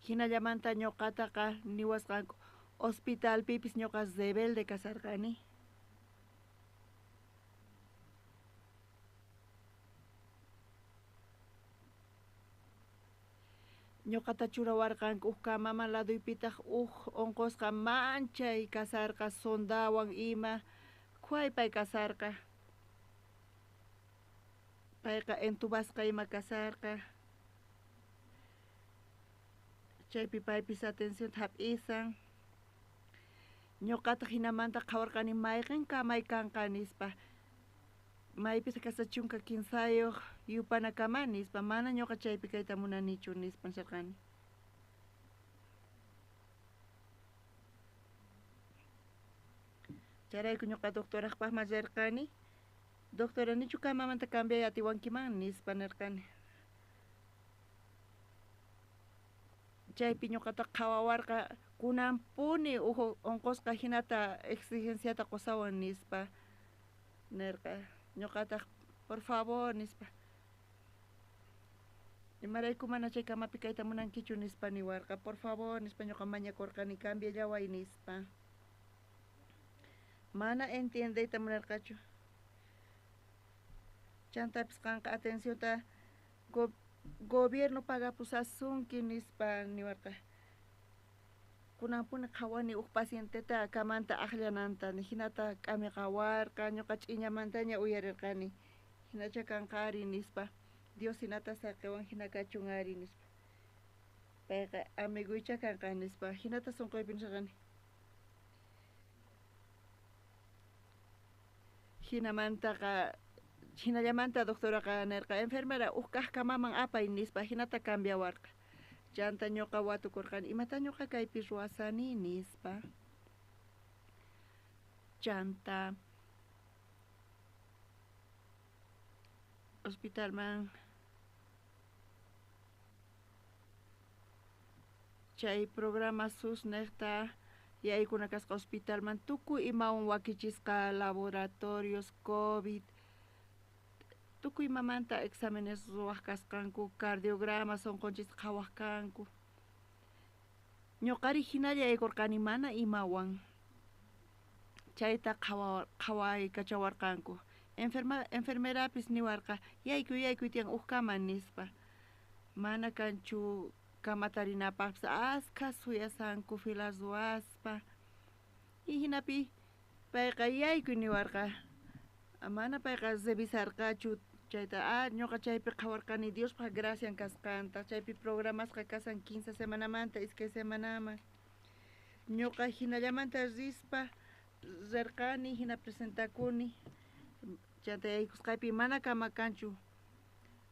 Hinallamanta ñuqataqa niwasqanku hospitalpipis ñuqa rebelde kasarqani. Ñuqata churawarqanku uq kamaman laduypitaq uq unqusqa manchay kasarqa sondawan ima pay kasarqa. Payqa entubasqa ima kasarqa. Chaypi paypis atención hap'isan. Ñuqata hinamanta qhawarqani mayqin kamay kanqa nispa. Maypis kasachunka kinsayuq yupanakama nispa mana ñuqa chaypi kayta munanichu nispa nisharqani. Charayku ñuqa doctoraqpaqman rirqani. Doctora nichu kamamanta cambiay atiwankiman nispa nirqani. Chaypi ñuqata qhawawarqa kunanpuni unqusqa hinata exigenciata qusawan nispa nirqa. Ñuqata por favor nispa. Imarayku mana chay kamapi kayta munankichu nispa niwarqa. Por favor nispa ñuqa mañakurqani cambiallaway nispa. Mana entiendeyta munarqachu. Chantapis qanqa atencionta gobierno pagapusasunki nispa niwarqa. Kunanpuni qhawani uq pacienteta kamanta aqllananta hinata k'ami qawarqa ñuqa ch'iñamantaña uyarirqani. Hinacha kanqari nispa. Dios hinata saqiwan hina kachunari nispa. Payqa amiguycha kanqa nispa. Hinata sunquypi nisaqani. Hinamantaqa hinallamanta doctoraqa nirqa enfermera kamaman apay nispa hinata cambiawarqa. Chanta ñuqa watukurqani imata ñuqa kaypi ruwasani nispa. Chanta hospitalman chay programa SUS nekta yaykuna kasqa hospitalman tukuy imawan wakichisqa laboratorios COVID tukuy imamanta exámenes ruwaq kasqanku cardiograma sonqonchis qhawaq kanku ñuqari hinalla yaykurqani mana imawan chayta qhawaykachawarqanku enfermerapis niwarqa yaykuy tiyan uhkaman nispa mana kanchu kamatarinapaqpis askha suyasanku filas ruwaspa y hinapi payqa yaykuy niwarqa mana payqa revisarqachu chayta ñuqa chaypi qhawarqani Diospaq gracian kasqanta chaypi programasqa kasan 15 semanamanta iskay semanaman ñuqa hinallamanta rispa rirqani hina presentakuni chanta yaykusqaypi mana kamakanchu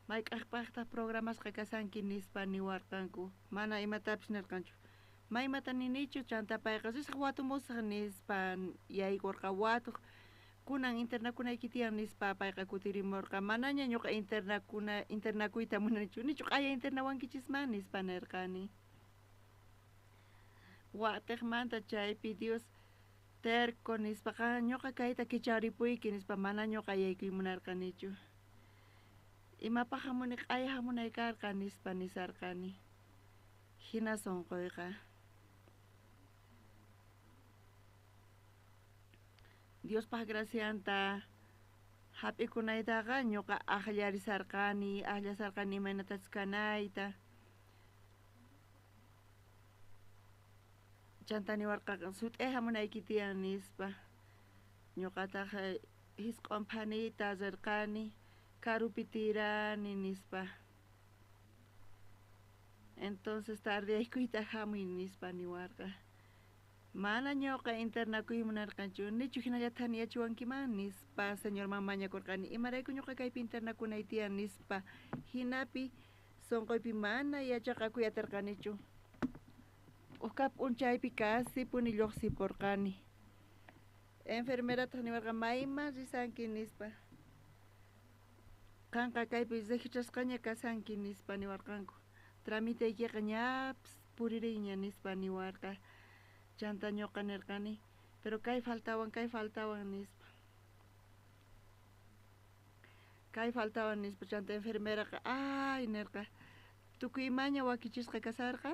mayk'aqpaqta programasqa kasanki nispa niwarqanku mana imatapis nirqanchu maymata ninichu chanta payqa risaq watumusaq nispa yaykurqa watuq kunan internakunayki tiyan nispa payqa kutirimurqa manaña ñuqa internakuyta munanichu nichu q'aya internawankichisman nispa nirqani waqtiqmanta chaypi Dios terco nispaqa ñuqa kayta kicharipuyki nispa mana ñuqa yaykuy munarqanichu imapaqa muni q'aya hamunaykarqa nispa nisarqani hina sunquyqa Diospaq gracianta hap'ikunaytaqa ñuqa allasarqani imaynatas kanayta chanta niwarqaqa sut'e hamunayki tiyan nispa ñuqataqa hisq'unphanita rirqani karupi tirani nispa entonces tardeaykuyta hamuy nispa niwarqa mana ñuqa internakuy munarqanchu nichu hinallata niyachiwankiman nispa señorman mañakurqani imarayku ñuqa kaypi internakunay tiyan nispa hinapi sunquypi mana yachaqakuyatarqanichu uhka p'unchaypi kasipuni lluqsipurqani enfermerataq niwarqa mayman risanki nispa qanqa kaypi registrasqaña kasanki nispa niwarqanku tramiteykiqa ñapas puririña nispa niwarqa chanta ñuqa nirqani pero kay faltawan nispa chanta enfermeraqa ay nirqa tukuy imaña wakichisqa kasarqa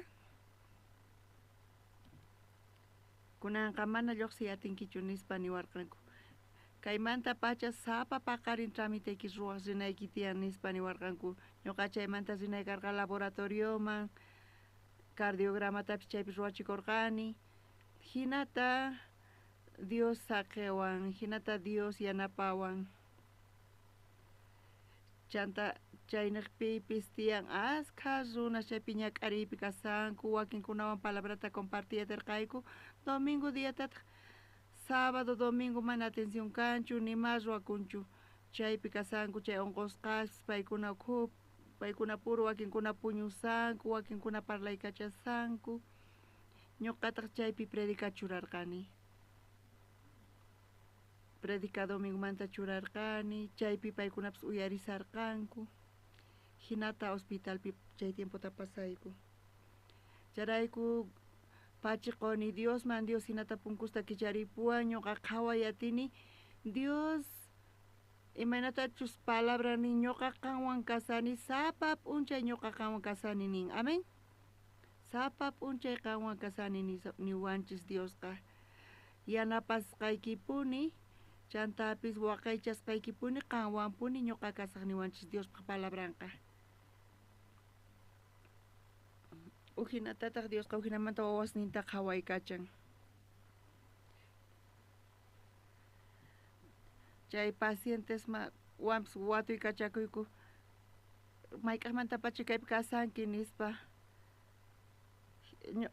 kunanqa mana lluqsiyatinkichu nispa niwarqanku kaymanta pacha sapa paqarin tramiteyki ruwaq rinayki tiyan nispa niwarqanku ñuqa chaymanta rinaykarqa laboratorioman cardiogramatapis chaypi ruwachikurqani hinata Dios saqiwan hinata Dios yanapawan chanta chaynaqpipis tiyan askha runa chaypi ñak'ariypi kasanku wakinkunawan palabrata compartiyatirqayku domingo diyatataq sábado domingo mana atención kanchu nima ruwakunchu chaypi kasanku chay unqusqaspis paykuna puru wakinkuna puñusanku wakinkuna parlaykachasanku ñuqataq chaypi predica churarqani predica domingomanta churarqani chaypi paykunapis uyarisarqanku hinata hospitalpi chay tiempota pasayku charayku pachiquni Diosman Dios hinata punkusta kicharipuwan ñuqa qhawayatini Dios imaynatachus palabrani ñuqa qanwan kasani sapa p'unchay ñuqa qanwan kasani nin amén sapa p'unchay qanwan kasani niwanchis Diosqa yanapasqaykipuni chantapis waqaychasqaykipuni qanwanpuni ñuqa kasaq niwanchis Diospa palabranqa uhinatataq Diosqa uhinamanta wawasninta qhawaykachan chay pacientes wanpis watuykachakuyku mayk'aqmanta pacha kaypi kasanki nispa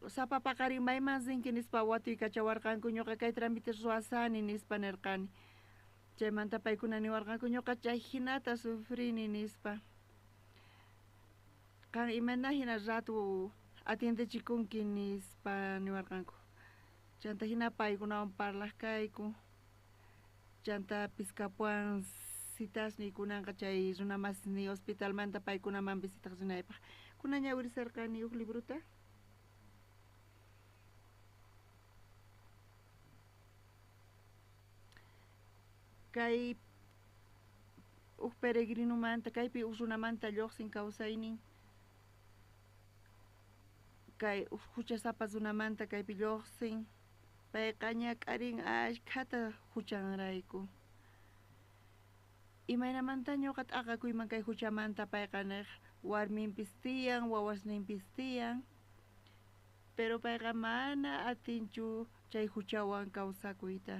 sapa paqarin mayman rinki nispa watuykachawarqanku ñuqa kay tramite ruwasani nispa nirqani chaymanta paykuna niwarqanku ñuqa chay hinata sufrini nispa kan imana hina ratu atiendechikunki nispa niwarqanku chanta hina paykunawan parlaqkayku chanta piskapuan citas nikunanqa chay runa masini hospitalmanta paykunaman visitaq rinaypaq kuna ñawirisarqani huk libruta kay huk peregrinumanta kaypi huk runamanta lluqsin kawsaynin kay huk huchasapas runamanta kaypi lluqsin payqa ñak'arin ashkhata huchanrayku imaynamanta ñuqa t'aqakuyman kay huchamanta payqa niq warminpis tiyan wawasninpis tiyan pero payqa mana atinchu chay huchawan kawsakuyta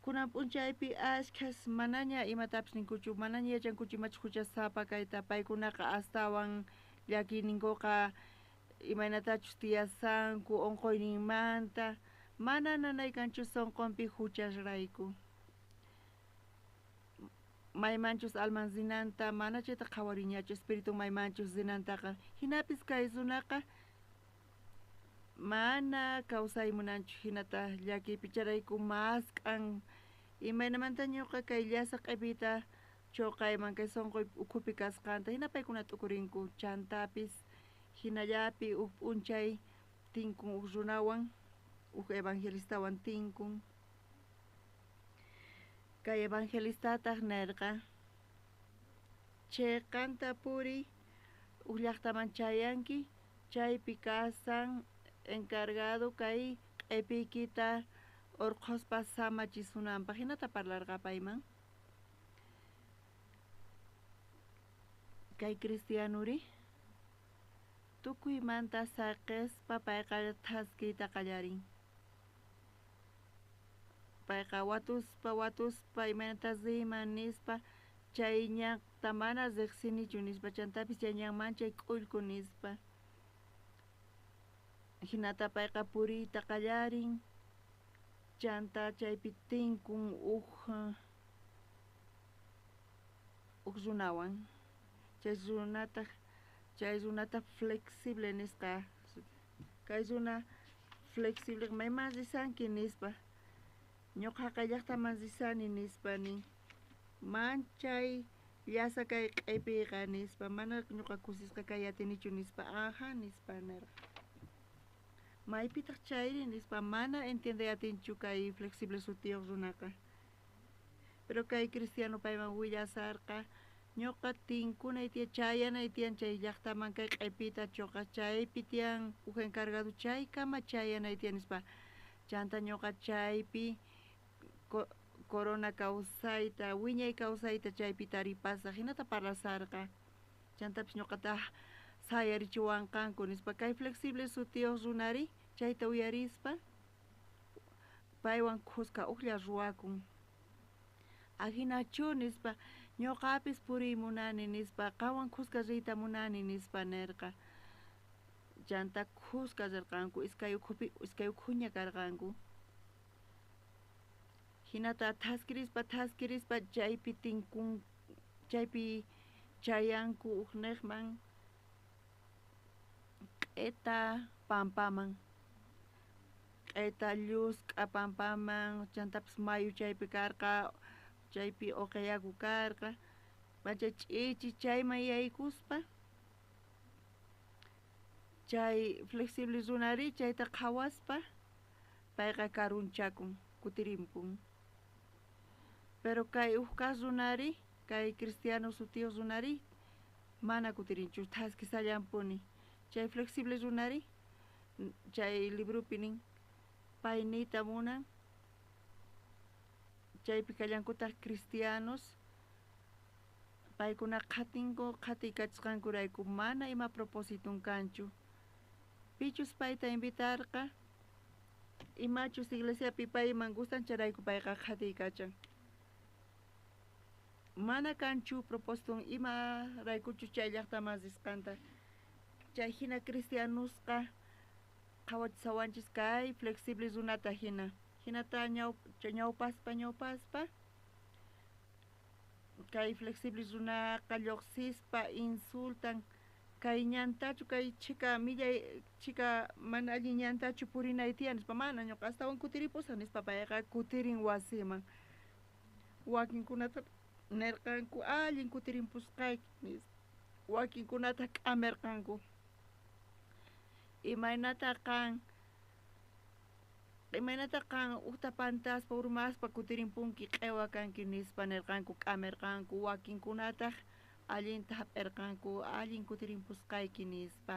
kunan p'unchaypi ashkhas manaña imatapis ninkuchu manaña yachankuchu imachu huchasapa kayta paykunaqa astawan llakininkuqa imaynatachus tiyasanku unquyninmanta mana nanaykanchu sunqunpi huchasrayku maymanchus alman zinanta mana chayta qhawariñachu espiritu maymanchus zinantaqa hinapis kay runaqa mana kawsaymunanchu hinata llakipi charayku mask'an imaynamanta ñuqa kay llasa q'ipita chuqayman kay sunquy ukhupi kasqanta hina paykuna t'ukurinku chantapis hinallapi huk p'unchay tinkun huk runawan huk evangelistawan tinkun kay evangelistataq nirqa chiqanta puri huk llaqtaman chayanki chaypi kasan encargado kay q'ipiykita urquspa samachisunanpaq hinata parlarqa payman kay cristianuri tukuymanta saqispa payqa thaskiyta qallarin payqa watuspa imaynatas riman nispa chay ñaqta mana riqsinichu nispa chantapis chay ñanmanchay k'ullku nispa hinata payqa puriyta qallarin chanta chaypi tinkun huk runawan chay runata flexible nisqa kay runa flexible mayman risanki nispa ñuqaqa llaqtaman risani nispa nin manchay llasa kay q'ipiqa nispa mana ñuqa kusisqa kay atinichu nispa aha nispa nirqa maypitaq chayri nispa mana entiende atinchu kay flexible sutiyuq runaqa pero kay cristiano payman willasarqa ñuqa tinkunay tiyan chayanay tiyan chay llaqtaman kay q'ipita chuqa chaypi tiyan huk encargado chaykama chayanay tiyan nispa chanta ñuqa chaypi corona kawsayta wiñay kawsayta chaypi taripasaq hinata parlasarqa chantapis ñuqata sayarichiwanqanku nispa kay flexible sutiyuq runari chayta uyarispa paywan kusqa uklla ruwakun ahinachu nispa ñuqapis puriymunani nispa qawan kusqa riyta munani nispa nirqa chanta kusqa rirqanku iskay ukhuña karqanku hinata thaskirispa chaypi tinkun chaypi chayanku huk niqman q'eta pampaman q'eta llusk'a pampaman chantapis mayu chaypi karqa chaypi uqiyaku karqa machay ch'ichi chayman yaykuspa chay flexible runari chayta qhawaspa payqa karunchakun kutirimpun pero kay hukqa runari kay cristiano sutiyuq runari mana kutirinchu thaskisallampuni chay flexible runari chay librupi nin pay niyta munan chaypi kallankutaq cristianos paykuna qhatiykachisqankurayku mana ima propósitun kanchu pichus payta invitarqa imachus iglesiapi payman gustancharayku payqa qhatiykachan mana kanchu propósitun ima raykuchu chay llaqtaman risqanta chay hina cristianusqa qhawachisawanchis kay flexible runata hinata ñawpaspa kay flexible runa qalluqsispa insultan kay ñantachu kay chika millay chika mana alli ñantachu purinay tiyan nispa mana ñuqa astawan kutiripusan nispa payqa kutirin wasiman wakinkunata nirqanku allin kutirimpusqayki nispa wakinkunata k'amirqanku imaynata qan uqta pantaspa urmaspa kutirimpunki q'ewa kanki nispa nirqanku k'amirqanku wakinkunataq allinta hap'irqanku allin kutirimpusqayki nispa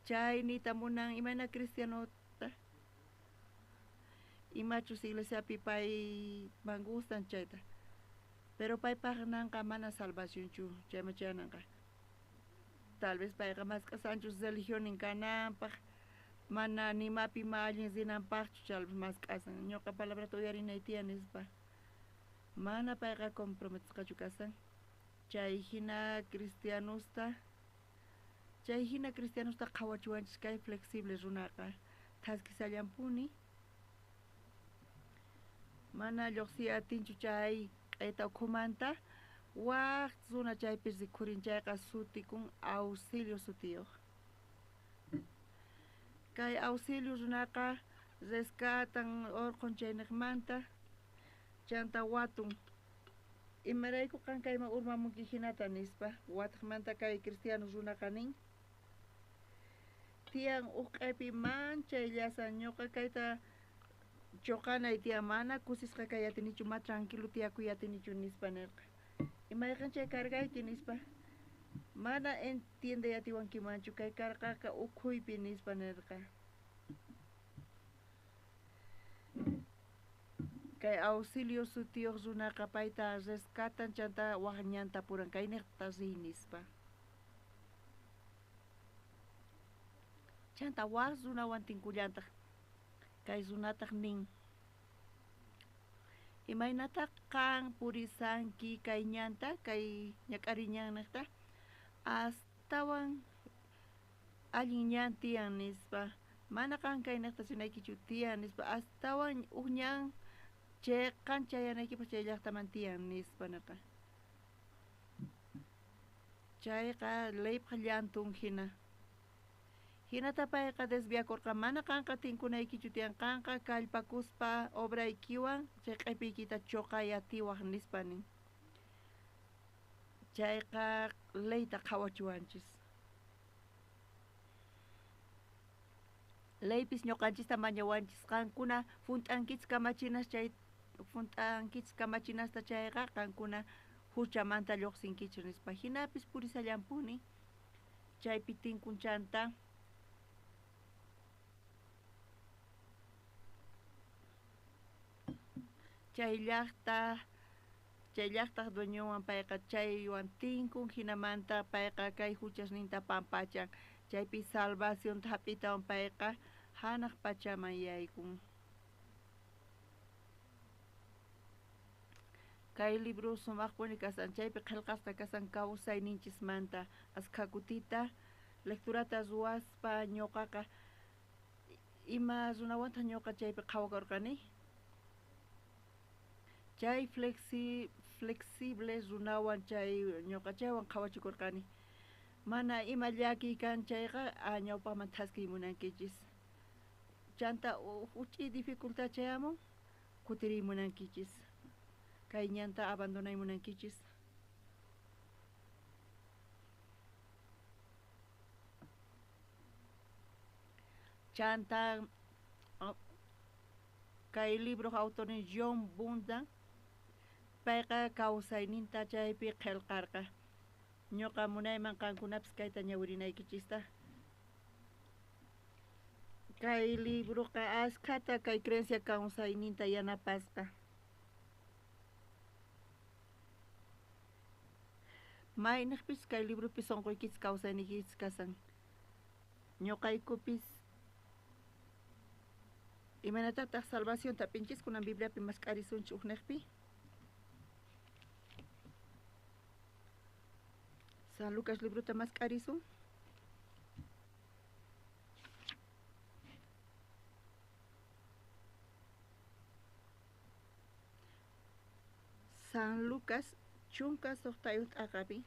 chay nita munan imayna cristianota imachus iglesiapi pay gustan chayta pero paypaq nanqa mana salvacionchu chaymancha tal vez payqa mask'asanchus religionin kananpaq mana nimapi ma allin rinanpaqchu tal vez mask'asan ñuqa palabrata uyarinay tiyan nispa mana payqa comprometesqachu kasan chay hina cristianusta qhawachiwanchis kay flexible runaqa thaskisallampuni mana lluqsiyatinchu chay q'ayta ukhumanta waq runa chaypi rikhurin chayqa sutikun auxilio sutiyuq kay auxilio runaqa rescatan urqun chayniqmanta chanta watun imarayku qan kayman urmamunki hinata nispa wataqmanta kay cristiano runaqa nin tiyan uq q'aypi manchay llasan ñuqa kayta chuqanay tiyan mana kusisqa kay atinichu ma tranquilo tiyakuy atinichu nispa nirqa imayqan chay kargayki nispa mana entiende atiwankimanchu kay karqaqa ukhuypi nispa nirqa kay auxilio sutiyuq runaqa payta rescatan chanta waq ñanta puran kay niqta riy nispa chanta waq runawan tinkullantaq kay runataq nin imaynataq qan purisanki kay ñanta kay ñak'ariñanniqta astawan allin ñan tiyan nispa mana qan kay niqta sinaykichu tiyan nispa astawan uq ñan chayqan chayanaykipaq chay llaqtaman tiyan nispa nirqa chayqa leypaq llantun hina hinata payqa desviakurqa mana qanqa tinkunaykichu tiyan qanqa kallpakuspa obraykiwan chay q'aypiykita chuqay atiwaq nispa nin chayqa leyta qhawachiwanchis leypis ñuqanchista mañawanchis qankuna funt'ankichis kamachinas chay funt'ankichis kamachinasta chayqa qankuna huchamanta lluqsinkichis nispa hinapis purisallampuni chaypi tinkunchanta chay llaqtaq dueñowan payqa chaywan tinkun hinamanta payqa kay huchasninta pampachan chaypi salvacionta hap'itawan payqa hanaq pachaman yaykun kay libro sumaqpuni kasan chaypi qillqasqa kasan kawsayninchismanta askha kutita lecturata ruwaspa ñuqaqa ima runawanta ñuqa chaypi qhawakurqani chay flexible runawan chay ñuqa chaywan qhawachikurqani mana ima llaki kan chayqa ñawpaqman thaskiy munankichis chanta uch'uy dificultad chayamun kutiriy munankichis kay ñanta abandonay munankichis chanta kay libro autorin John Bundan payqa kawsayninta chaypi qillqarqa ñuqa munayman qankunapis kayta ñawirinaykichista kay libroqa askhata kay creencia kawsayninta yanapasqa mayniqpis kay libropis sunquykichis kawsaynikichis kasan ñuqaykupis imanatataq salvación tapinchis kunan Bibliapi masq'arisunchis uqniqpi San Lucas librota masq'arisun San Lucas chunka soqtayut aqapi.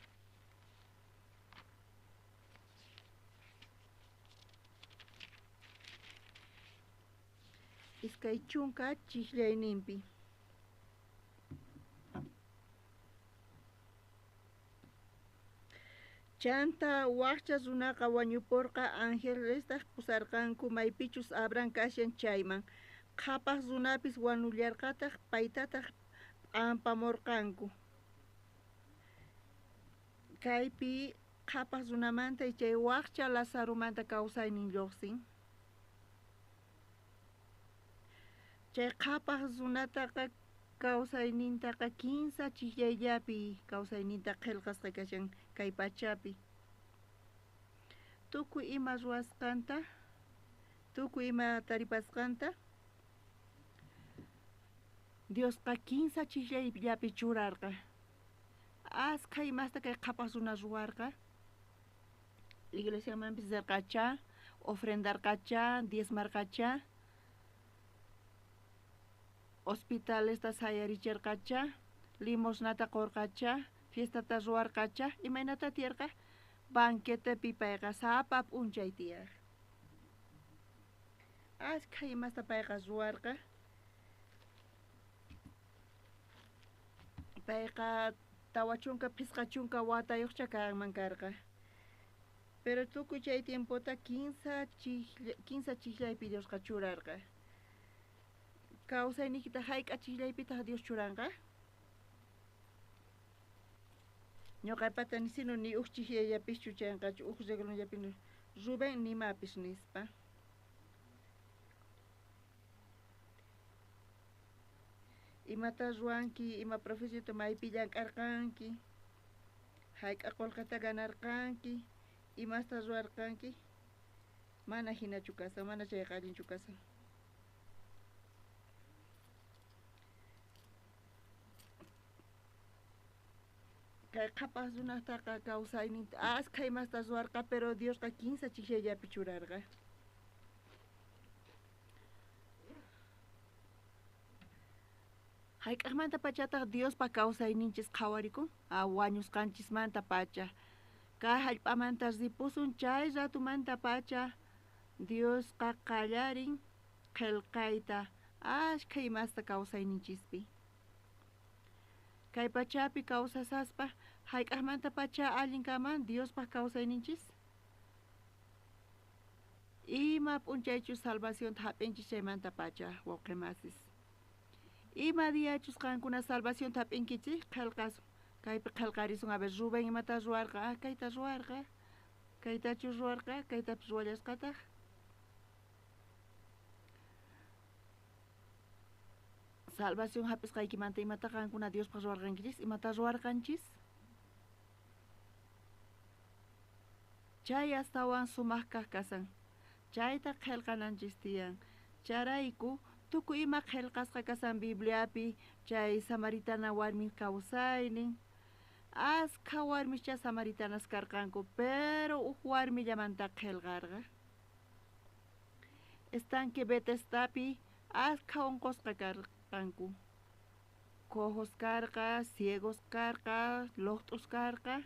Iskay chunka chishlayninpi. Chanta waqcha runaqa wañuporqa angelestaq pusarqanku maypichus abran kashan chayman. Qhapaq runapis wanullarqataq paytataq ampamurqanku. Kaypi qhapaq runamanta chay waqcha Lazarumanta kawsaynin lluqsin. Chay qhapaq runataqa kawsaynintaqa 15 chiklayllapi kawsayninta qillqasqa kashan kay pachapi. Tukuy ima ruwasqanta, tukuy ima taripasqanta Diosqa 15 chiklayllapi churarqa. Askha imasta kay qhapaq runa ruwarqa. Iglesiamanpis zerqacha, ofrendarqacha, diezmarqacha. Hospitalesta sayarichirqacha, limosnata qorqacha, fiestata ruwarqacha, imaynata tiyarqa banquetepi payqa sapa p'unchay tiyar. Askha imasta payqa ruwarqa. Payqa tawa chunka pisqa chunka watayuqcha kanman karqa. Pero tukuy chay tiempota 15 chiklaypi Diosqa churarqa. Kawsaynikita hayk'a chiklaypitaq Dios churanqa. Ñuqaypata nisinu ni huk chiklayllapis chuchanqachu, huk regalonllapi Rubén nimapis nispa. Imata ruwanki, ima profesionta maypi llamk'arqanki, hayk'a qullqita ganarqanki, imasta ruwarqanki, mana hinachu kasan, mana chayqa allinchu kasan. Kay qhapaq runataqa kawsayninta askha imasta ruwarqa, pero Diosqa 15 chiklayllapi churarqa. Hayk'aqmanta pachataq Diospa kawsayninchis qhawarikun, wañusqanchismanta pacha. Kay hallp'amanta ripusun chay ratumanta pacha Diosqa qallarin qillqayta ashkha imasta kawsayninchispi. Kay pachapi kawsasaspa hayk'aqmanta pacha allinkaman Diospaq kawsayninchis. Ima p'unchaychus salvacionta hap'inchis chaymanta pacha wawqimasis. Ima diyachus qankuna salvacionta hap'inkichis qillqasun. Kaypi qillqarisun a ver Rubén imata ruwarqa, kayta ruwarqa, kaytachu ruwarqa, kaytapis ruwallasqataq. Salvación hap'isqaykimanta imata qankuna Diospaq ruwarqankichis, imata ruwarqanchis. Chay astawan sumaq kaq kasan. Chayta qillqananchis tiyan. Charayku tukuy ima qillqasqa kasan Bibliapi, chay samaritana warmi kawsaynin. Askha warmischa samaritanas karqanku, pero huk warmillamanta qillqarqa. Estanque Betesdapi askha unqusqa karqanku. Cojos karqa, ciegos karqa, loqt'us karqa.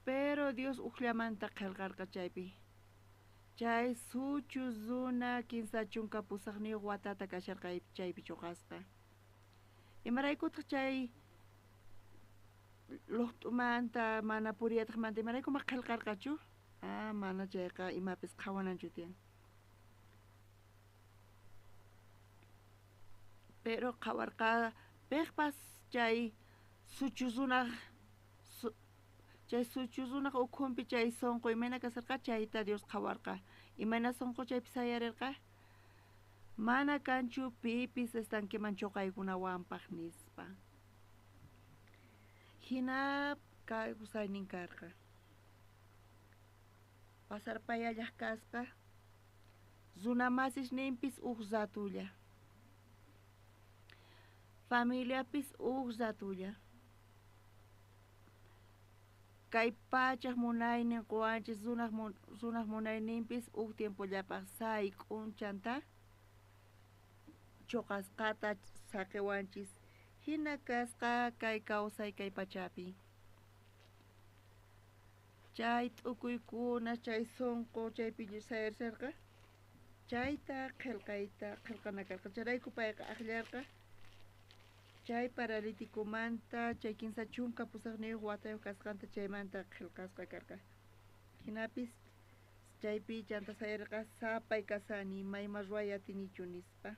Pero Dios uqllamanta qillqarqa chaypi. Chay suchu zuna 15 chunka pusaqniyuq watata kasharqa chaypi chuqasqa. Imaraykutaq chay luqt'umanta mana puriyataqmanta imaraykuma qillqarqachu? Mana chayqa imapis qhawananchu tiyan. Pero qhawarqa piqpas chay suchuzunaq chay suchuzunaq ukhunpi chay sonqo imayna kasarqa chayta Dios qhawarqa. Imayna sonqo chaypi sayarirqa mana kanchu pipis estanqueman chuqaykunawanpaq nispa. Hina kawsaynin karqa. Pasarpayallaq kasqa runamasisninpis huk ratulla. Familiapis huk ratulla. Kay pachaq munaynin quwanchis runaq munayninpis huk tiempollapaq sayk'unchanta chuqasqata saqiwanchis Hina kasqa kay kawsay kay pachapi. Chay t'ukuykuna chay sonqo chaypi sayarserqa chayta qillqanakarqa charayku payqa aqllarqa chay paralíticomanta chay kinsa chunka pusaqniyuq watayuq kasqanta chaymanta qillqasqa karqa. Hinapis chaypi chanta sayarqa sapay kasani mayma ruwayatinichu nispa.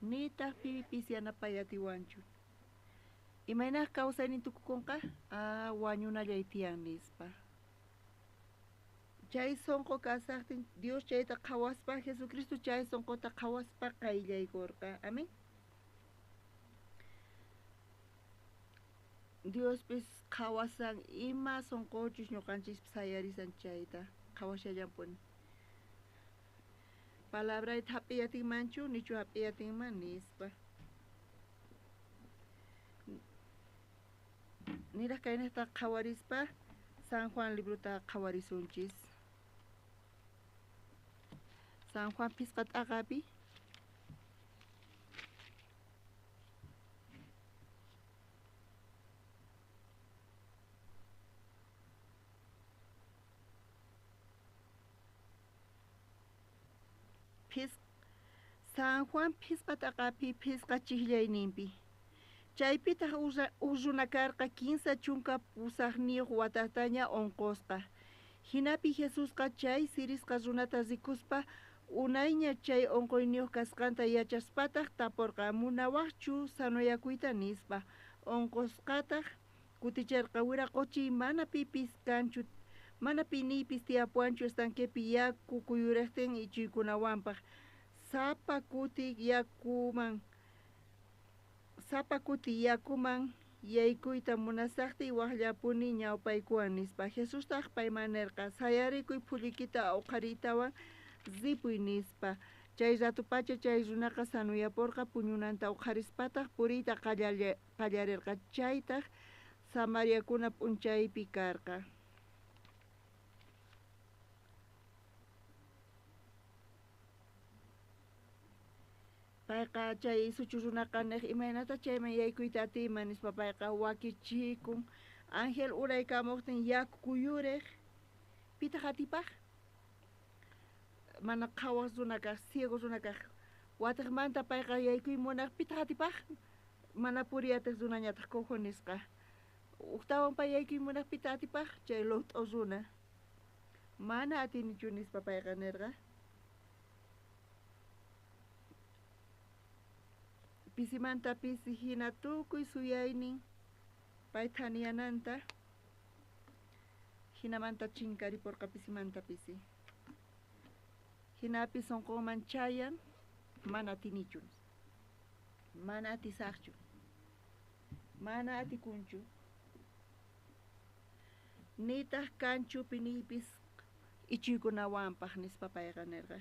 Nitaq pipis yanapay atiwanchu. Imaynaq kawsaynin tukukunqa wañunallay tiyan nispa. Chay sonqo kasaqtin Dios chayta qhawaspa Jesucristo chay sonqota qhawaspa qayllaykurqa. Amén. Dios pis qhawasan ima sonqochus ñuqanchis sayarisan chayta qhawashallanpuni. Palabrayta hap'iyatinmanchu nichu hap'iyatinman nispa. Niraq kaynaqta qhawarispa San Juan libruta qhawarisunchis. San Juan pisqa t'aqapi San Juan pisqa t'aqapi pisqa chiklayninpi. Chaypitaq runa karqa kinsa chunka pusaqniyuq watataña onqosqa. Hinapi Jesusqa chay sirisqa runata rikuspa unayña chay onqoyniyuq kasqanta yachaspataq tapurqa munawaqchu sanuyakuyta nispa. Onqosqataq kuticharqa wiraquchiy mana pipis kanchu, mana pinipis tiyapuanchu estanquepi yaku kuyuriqtin ichuykunawanpaq. Sapa kuti yakuman yaykuyta munasaqti waqllapuni ñawpaykuwan nispa. Jesustaq paymanirqa sayarikuy phullikita awqariytawan ripuy nispa. Chay ratupacha chay runaqa sanuyapurqa puñunanta awqarispataq puriyta qallarirqa. Chaytaq Samariakuna p'unchaypi karqa. Payqa chay suchu runaqa niq imaynata chayman yaykuyta atiyman nispa payqa wakichikun ángel uraykamuqtin yaku kuyuriq pitaq atipaq mana qhawas runa kaq ciego runa kaq watiqmanta payqa yaykuy munaq pitaq atipaq mana puriyatiq runañataq cojo nisqa uqtawan pay yaykuy munaq pitaq atipaq chay lot'o runa mana atinichu nispa payqa nirqa. Pisimanta pisi hina tukuy suyaynin pay thaniyananta hinamanta chinkaripurqa pisimanta pisi. Hinapi sonqoman chayan mana atinichu, mana atisaqchu, mana atikunchu. Nitaq kanchu pinipis ichuykunawanpaq nispa payqa nirqa.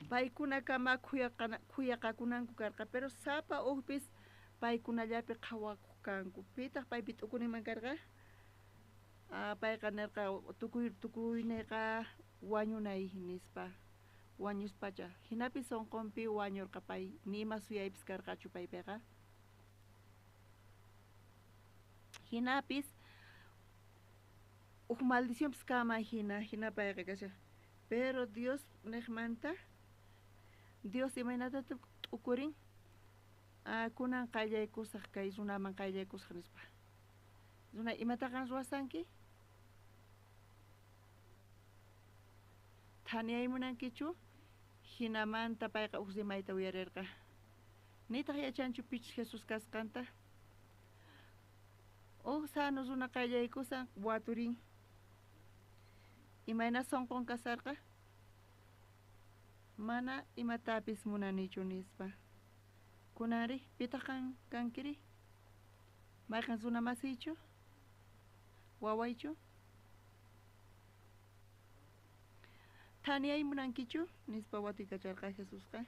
Paykuna kama khuyaqakunanku karqa pero sapa uqpis paykunallapi qhawakuq kanku. Pitaq paypi t'ukuniman karqa? Payqa nirqa tukuyniyqa wañunay nispa wañuspacha. Hinapi sonqonpi wañurqa pay nima suyaypis karqachu paypiqa. Hinapis uq maldicionpis kama hina payqa kasha. Pero Dios niqmanta Dios imaynata t'ukurin kunan qayllaykusaq kay runaman qayllaykusaq nispa. Runa imataqan ruwasanki? Thaniyaymunankichu hinamanta payqa uq rimayta uyarirqa. Nitaq yachanchu pichus Jesus kasqanta? Uq sano runa qayllaykusan waturin. Imayna sonqon kasarqa? Mana imatapis munanichu nispa. Kunari, pitaq kankiri? Mayqan runa masiychu? Wawaychu? Thaniyaymunankichu nispa watikacharqa Jesusqa.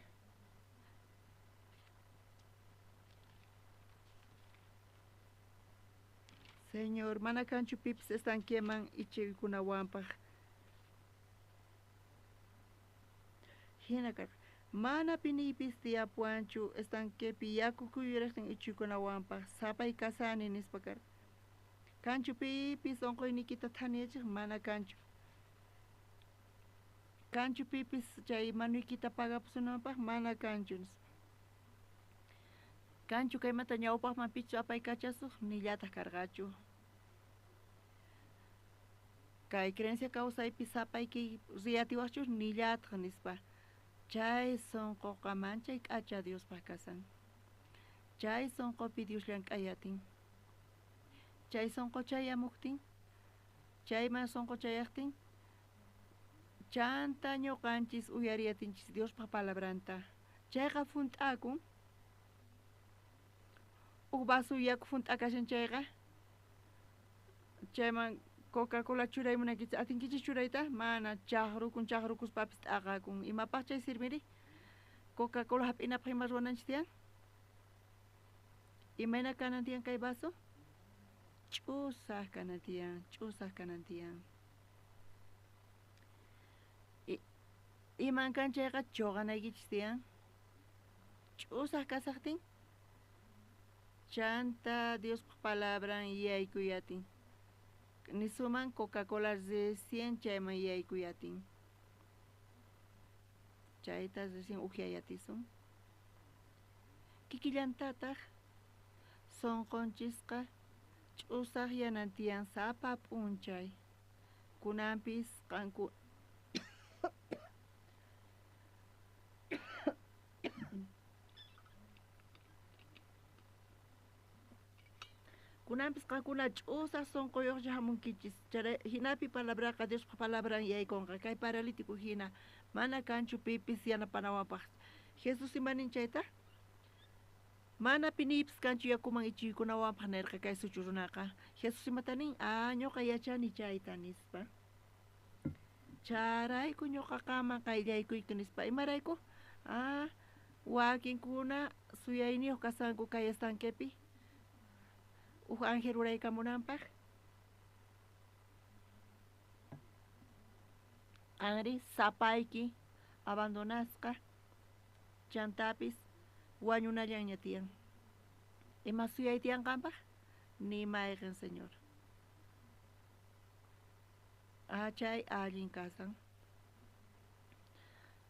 Señor, mana kanchu pipis estanqueman ichuykunawanpaq. Hina karqa Mana pinipis tiapuanchu estanquepi yaku kuyuraqtin ichuykunawanpaq sapay kasani nispakar. Kanchu pipis onquynikita thaniyachiq mana kanchu. Kanchu pipis chay manuykita pagapusunanpaq mana kanchu nispa. Kanchu kaymanta ñawpaqman pichu apay kachasuq nillataq karqachu. Kay creencia kawsaypi sapayki riyatiwaqchu nillataq nispa. Chay sonqoqa manchay k'acha Diospaq kasan. Chay sonqopi Dios llank'ayatin. Chay sonqo chayamuktin, chayman sonqo chayaqtin, chanta ñuqanchis uyariyatinchis Diospaq palabranta. Chayqa funt'akun. Vaso yaku funt'akashan chayqa. Chayman Coca-Cola churaymunankichis atinkichis churayta mana chaqrukuspapis t'aqakun. Imapaq chay sirmiri? Coca-Cola hap'inapaq ima ruwananchis tiyan? Imayna kanan tiyan kay vaso? Ch'usaq kanan tiyan. Iman kan chayqa chuqanaykichis tiyan? Ch'usaq kasaqtin? Chanta Diospaq palabran yaykuyatin. Nisuman Coca-Cola recién chayman yaykuyatin. Chayta recién ujiayatisun. Kikillantataq sonqonchisqa ch'usaq yanantiyan sapa p'unchay. Kunanpis qanku Kunanpis qankuna ch'usaq sonqoyuqlla hamunkichis. Hinapi palabraqa Diospa palabran yaykunqa kay paralítico hina mana kanchu pipis yanapanawanpaq. Jesus imanin chayta? Mana pinipis kanchu yakuman ichiykunawanpaq nirqa kay suchu runaqa. Jesus imatanin ñuqa yachani chayta nispa. Charayku ñuqaqaman qayllaykuyku nispa. Imarayku? Wakinkuna suyayniyuq kasanku kay estanquepi. Ángel uraykamunanpaq. Anri sapayki abandonasqa chantapis wañunallaña tiyan. Ima suyay tiyanqanpaq? Nimayqan Señor. Chay allin kasan.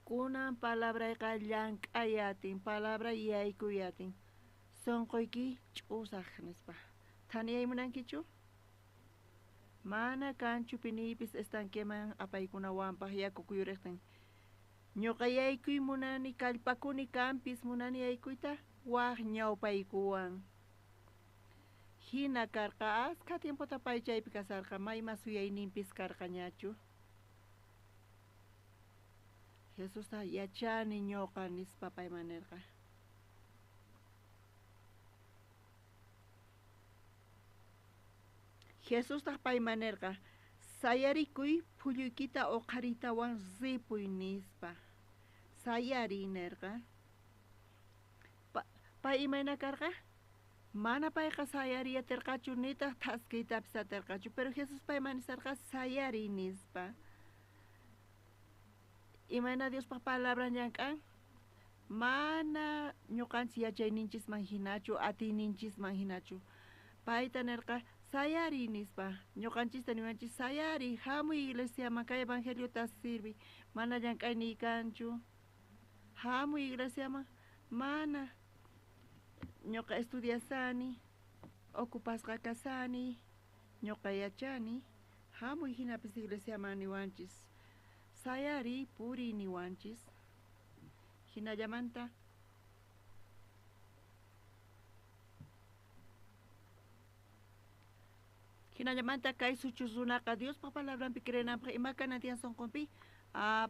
Kunan palabrayqa llank'ayatin, palabra yaykuyatin. Sonqoyki ch'usaq nispa. Thaniyaymunankichu? Mana kanchu pinipis estanqueman apaykunawanpaq yaku kuyuriqtin. Ñuqa yaykuy munani kallpakuni kampis munani yaykuyta waq ñawpaykuwan. Hina karqa asqa tiempota pay chaypi kasarqa mayma suyayninpis karqañachu. Jesusta yachani ñuqa nispa payman nirqa. Jesus payman nirqa sayarikuy phulluykita uqharitawan ripuy nispa. Sayari nirqa. Pay imayna karqa? Mana payqa sayariyatirqachu nitaq taskiytapis atirqachu, pero Jesus payman nisarqa sayari nispa. Imayna Diospaq palabran llank'an? Mana ñuqanchis yachayninchisman hinachu, atiyninchisman hinachu. Payta nirqa sayari nispa. Ñuqanchista niwanchis sayari, hamuy iglesiaman kay evangeliota sirvi. Mana llank'ayniy kanchu. Hamuy iglesiaman, mana. Ñuqa estudiasani, ocupasqa kasani, ñuqa yachani. Hamuy hinapis iglesiaman niwanchis. Sayari puri niwanchis. Hinallamanta Hinallamanta kay suchus runaqa Diospa palabranpi creananpaq imakanan tiyan sonqonpi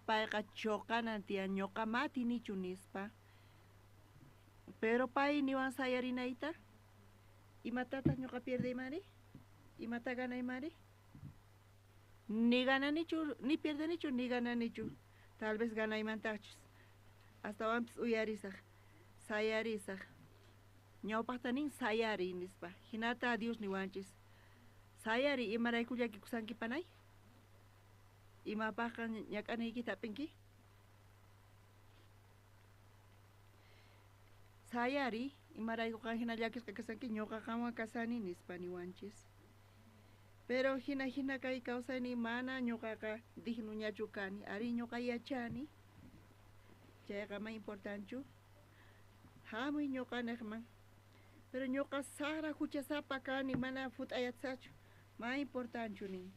payqa choqanan tiyan ñuqa matinichu nispa. Pero pay niwan sayarinayta imatataq ñuqa pierdeymari? Imata ganaymari? Ni gananichu, ni pierdenichu, ni gananichu. Tal vez ganaymantachus. Hasta wampis uyarisaq, sayarisaq. Ñawpaqtanin sayari nispa. Hinata Dios niwanchis. Sayari imarayku llakikusankipanay? Imapaqa ñak'anaykita apinki? sayari imarayku kan hina llakisqa kasanki ñuqa qanwan kasani nispa niwanchis. Pero hina kay kawsani mana ñuqaqa dignuñachu kani, ari ñuqa yachani. Chayqa ma importanchu. Hamuy ñuqa niqman. Pero ñuqa sara huchasapa kani mana fut'ayatsachu. Ma importanchu nin.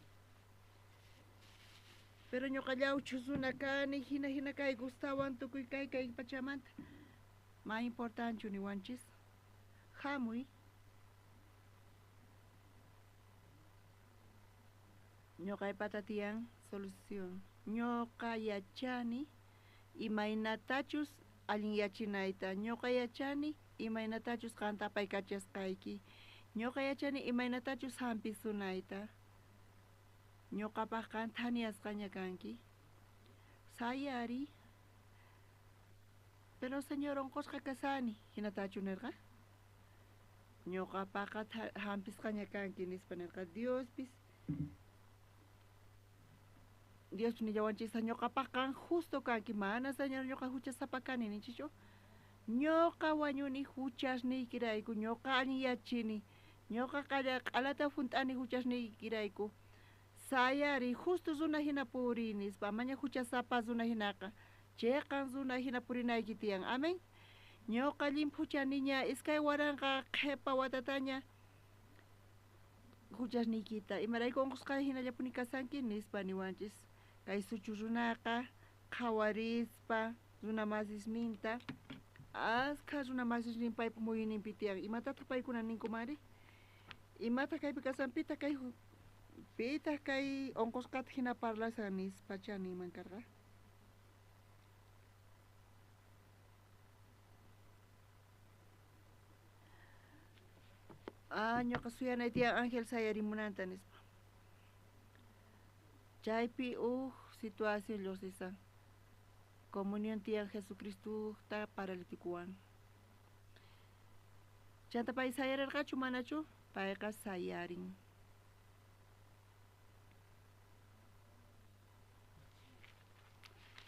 Pero ñuqa llawchusuna kani hina kay gustawan tukuy kay pachamanta. Ma importanchu niwanchis. Hamuy. Ñuqa patatian solución. Ñuqa yachani imaynatachus allin yachinayta. Ñuqa yachani imaynatachus qantapay kachasqayki. Ñuqa yachani imaynatachus hampisunayta. Ñuqapaq qantaniasqaña kanki. Sayari. Pero señor onqosqa kasani hinatachu nirqa. Ñuqapaqa hampisqaña kanki nispa nirqa. Dios ni llawanchisa ñuqapaq kan justo kanki mana señor ñuqa huchasapa kani ninchichu. Ñuqa wañuni huchasniykirayku, ñuqa allin yachini, ñuqa q'alata funt'ani huchasniykirayku. Sayari justo zuna hina purinispa, maña huchasapa zuna hinaqa. Chayqan zuna hina purinayki tiyan, amen. Ñuqa limpuchaniña iskay waranqa qhipa watataña huchasniykita. Imarayku unqusqa hinallapuni kasanki nispa niwanchis. Kay suchu runaqa qhawarispa runa masisninta askha runa masisnin paypa muyuninpi tiyan. Imatataq paykuna ninkumari? Imata kaypi kasanpita kay pita kay unqusqata hina parlasan nispacha niman karqa. Ñuqa suyanay tiyan Ángel sayarimunanta nispa. Chaypi situación llusisan. Comunión tiyan Jesucristo ta paralitikuwan. Chanta pay sayarirqachu manachu? Payqa sayarin.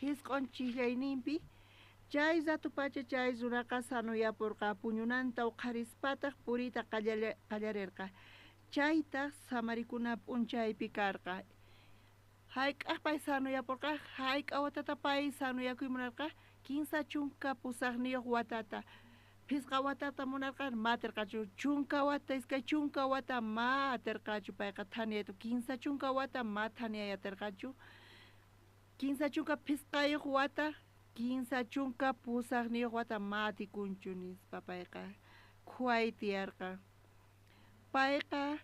Hisq'un chillayninpi chay zatupacha chay runaqa sanuyapurqa puñunanta uqharispataq purita qallarirqa. Chaytaq samarikuna p'unchaypi karqa. Hayk'aqpay sanuyapurqa hayk'a watata pay sanuyakuy munarqa 15 chunka pusaqniyuq watata. Pisqa watata munarqa matirqachu. Chunka wata iskay chunka wata matirqachu payqa thaniyayta 15 chunka wata ma thaniyayatirqachu. 15 chunka pisqayuq wata 15 chunka pusaqniyuq wata matikunchu nispa payqa khuay tiyarqa. Payqa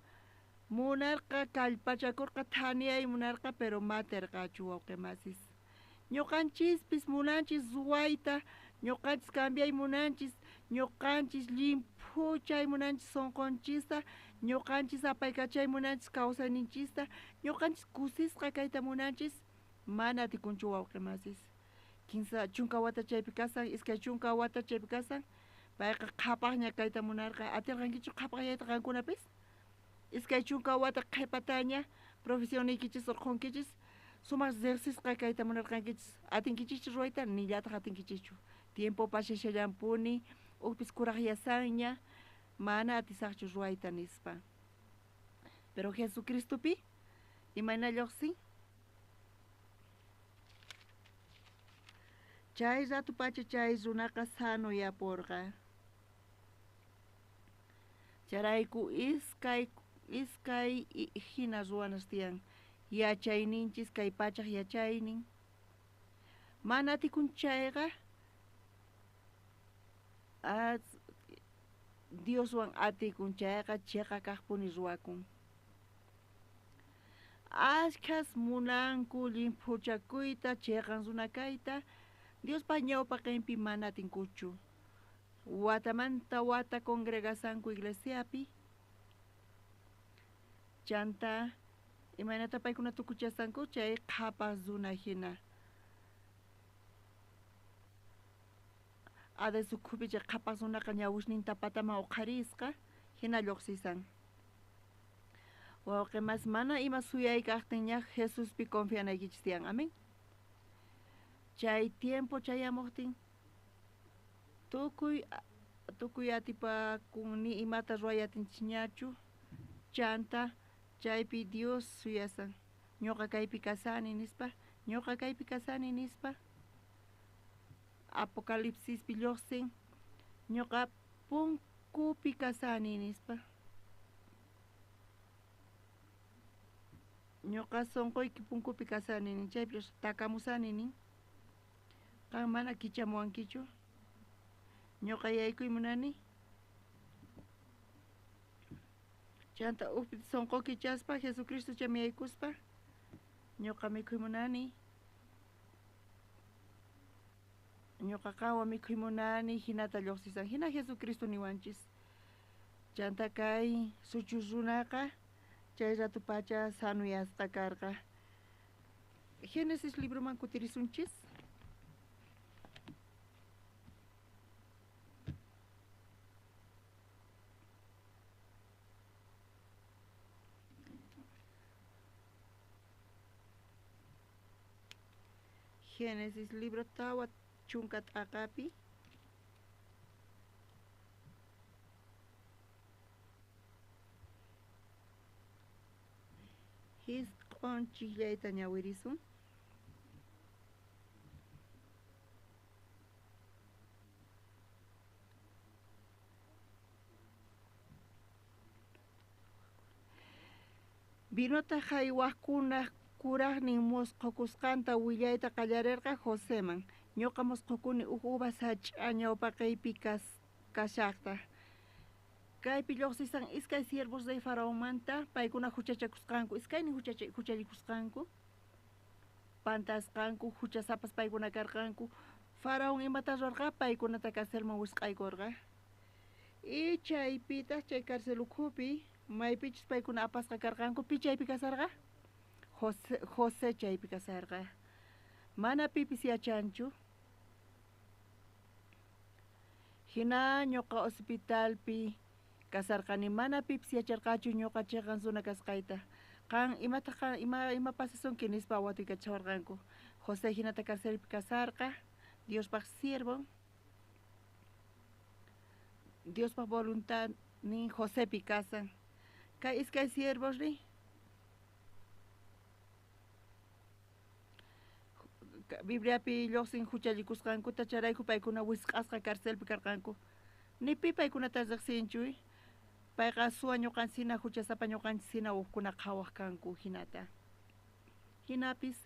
munarqa kallpachakurqa thaniyay munarqa pero matirqachu wawqi masis. Ñuqanchispis munanchis ruwayta, ñuqanchis cambiay munanchis, ñuqanchis limpuchay munanchis sunqunchista, ñuqanchis apaykachay munanchis kawsayninchista, ñuqanchis kusisqa kayta munanchis mana atikunchu wawqi masis. 15 chunka wata chaypi kasan, iskay chunka wata chaypi kasan, payqa qhapaqña kayta munarqa. Atirqankichu qhapaqyayta qankunapis? Iskay chunka wata qhipataña, profesioniykichis urqunkichis, sumaq ejercisqa kayta munarqankichis. Atinkichis ruwayta, nillataq atinkichichu. Tiempo pashashallampuni, upis kuraqllasanña, mana atisaqchu ruwayta nispa. Pero Jesucristopi, imaynalluqsi, chay ratupacha chay runaqa sanuyapurqa. Charayku iskay hina ruwanas tiyan. Yachayninchis kay pachaq yachaynin. Mana atikunchayqa Dioswan atikunchayqa chayqa kaqpuni ruwakun. Ashkhas munanku limpuchakuyta chayqan runa kayta. Diospa ñawpa qinpi mana atinkuchu. Watamanta wata congregasanku iglesiapi. Chanta imaynata paykuna tukuchasanku chay qhapas runa hina. Adesukhupi chay qhapas runaqa ñawishninta patama uqharisqa hina lluqsisan. Wawqi mas mana ima suyay kaqtinña Jesuspi confianaykichis tiyan, amen. Chay tiempo chayamuqtin tukuy tukuyatipakun ni imata ruwayatinchikñachu chanta chaypi Dios suyasan ñuqa kaypi kasani nispa ñuqa kaypi kasani nispa Apocalipsispi lluqsin ñuqa punkupi kasani nispa ñuqa sunquyki punkupi kasani nin chaypi takamusani nin kan mana kichamuwankichu ñuqa yaykuy munani chanta upi sunqu kichaspa Jesucristo chami yaykuspa ñuqa mikhuy munani ñuqa qawa mikhuy munani hinata lluqsisan hina Jesucristo niwanchis chanta kay suchu runaqa chay ratu pacha sanuyasqa karqa Génesis libroman kutirisunchis Génesis libro tawa chunka t'aqapi hisq'un chiklayta ñawirisun vinota haywaqkunaq kuraqnin musqukusqanta willayta qallarirqa Joseman ñuqa musqukuni uva sach'a ñawpaqaypi kashaqta kaypi lluqsisan iskay siervos de Faraonmanta paykuna huchachakusqanku iskaynin huchallikusqanku pantasqanku huchasapas paykuna karqanku Faraón imata rurqa paykunata karcelman wisq'aykurqa y chaypita chay karcel ukhupi maypichis paykuna apasqa karqanku pichaypi kasarqa José chaypi kasarqa mana pipis yachanchu hina ñuqa hospitalpi kasarqani mana pipis yacharqachu ñuqa chiqan suna kasqayta qan ima pasasunki nispa watuykachurqanku José hinata karcelpi kasarqa Diospaq siervo Diospaq voluntad nin Josépi kasan kay iskay siervosri Bibliapi lluqsin huchallikusqankuta charayku paykuna wisq'asqa karcelpi karqanku nipi paykunata riqsinchuy payqa suwa ñuqansina huchasapa ñuqansina uqkuna qhawaq kanku hinata hinapis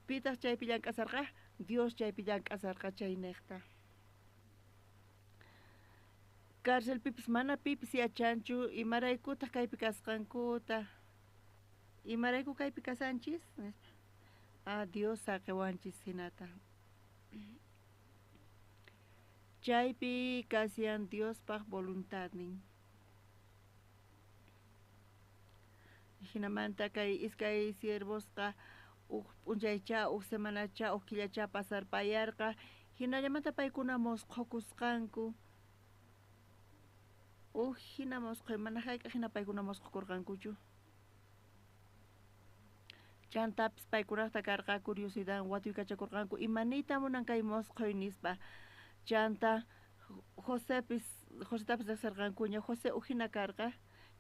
pitaq chaypi llank'asarqa Dios chaypi llank'asarqa chay niqta karcelpipis mana pipis yachanchu imaraykutaq kaypi kasqankuta imarayku kaypi kasanchis Dios saqiwanchis hinata chaypi kasiyan Diospaq voluntad nin hinamanta kay iskay siervosqa p'unchaycha semanacha killacha pasarpayarqa hinallamanta paykuna musqukusqanku hina musqu mana hayk'a hina paykuna musqukurqankuchu chantapis paykunaqta karqa curiosidad watuykachakurqanku imaniyta munan kay musquy nispa chanta Josétapis riqsarqankuña José hina karqa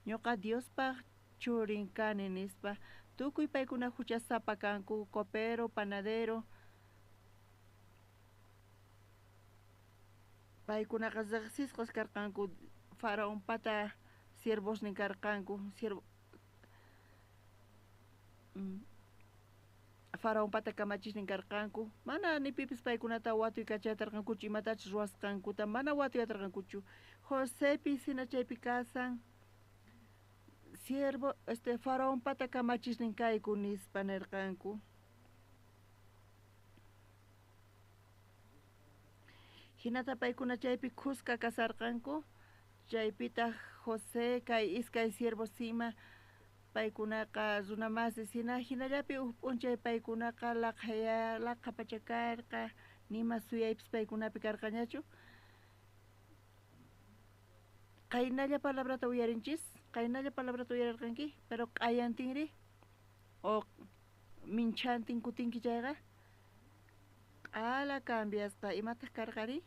ñuqa Diospaq churin kani nispa tukuy paykuna huchasapa kanku copero panadero paykunaqa riqsisqas karqanku Faraón pata siervosnin karqanku Faraón pata kamachishnin karqanku mana ni pipis paykunata watuykachatarqankuchu imatachis ruwasqankuta mana watuyatarqankuchu Josépis hina chaypi kasan siervo Faraón pata kamachishnin kayku nispa nirqanku hinata paykuna chaypi khusqa kasarqanku chaypita José kay iskay siervo sima paykunaqa runamasis hinallapi p'unchay paykunaqa laqhapachakarqa nima suyaypis paykunapi karqañachu qaynalla palabrata uyarinchis qaynalla palabrata uyarirqanki pero q'ayantinri o minchantin kutinki chayqa q'ala cambiasqa imataq karqari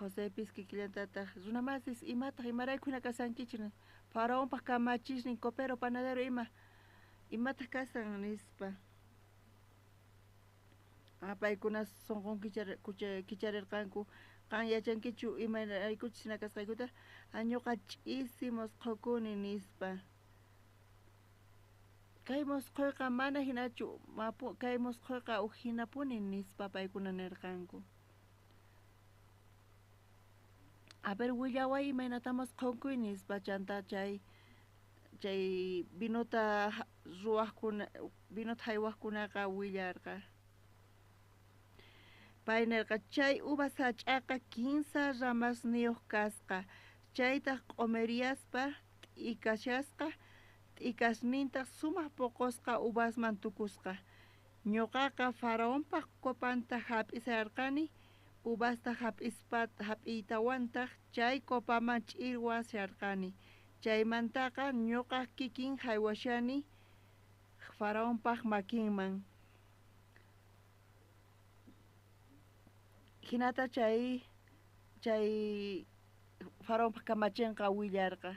Josepis kikillantataq runamasis imataq imaraykuna kasankichik faraonpaq kamachishnin copero panadero imataq kasan nispa paykuna sunqun kicharirqanku qan yachankichu imaraykuchik hina kasqaykuta ñuqa ch'isi musqhukuni nispa kay musqhuyqa mana hinachu kay musqhuyqa hinapuni nispa paykuna nirqanku a ver willaway imaynata musqhunkuy nispa chanta chay binuta ruwaqkuna binuta haywaqkunaqa willarqa pay nirqa chay uva sach'aqa 15 ramasniyuq kasqa chaytaq q'umiriaspa t'ikashasqa t'ikasnintaq sumaq puqusqa uvasman tukusqa ñuqaqa faraonpaq copanta hap'isarqani uvasta hap'iytawantaq chay copaman ch'irwasharqani chaymantaqa ñuqa kikin haywashani faraonpaq makinman hinata chay faraonpaq kamachinqa willarqa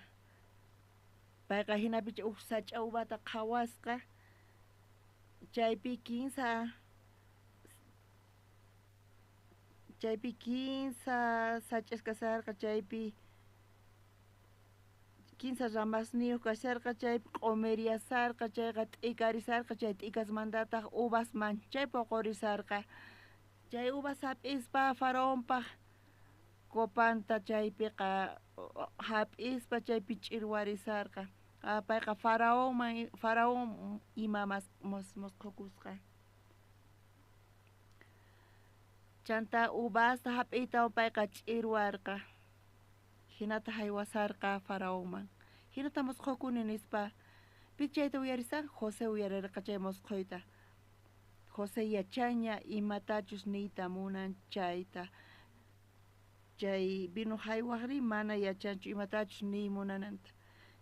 payqa hinapicha sach'a uvata qhawasqa chaypi 15 sach'as kasarqa chaypi 15 ramasniyuq kasarqa chaypi q'umiriasarqa chayqa t'ikarisarqa chay t'ikasmantataq uvasman chay puqurisarqa chay uvas hap'ispa faraonpaq copanta chaypiqa hap'ispa chaypi ch'irwarisarqa payqa faraon ima musqhukusqa chanta uvasta hap'iytawan payqa ch'irwarqa hinata haywasarqa faraonman hinata musqhukuni nispa pi chayta uyarisaq José uyarirqa chay musqhuyta José yachaña imatachus niyta munan chayta chay binu haywaqri mana yachanchu imatachus niy munananta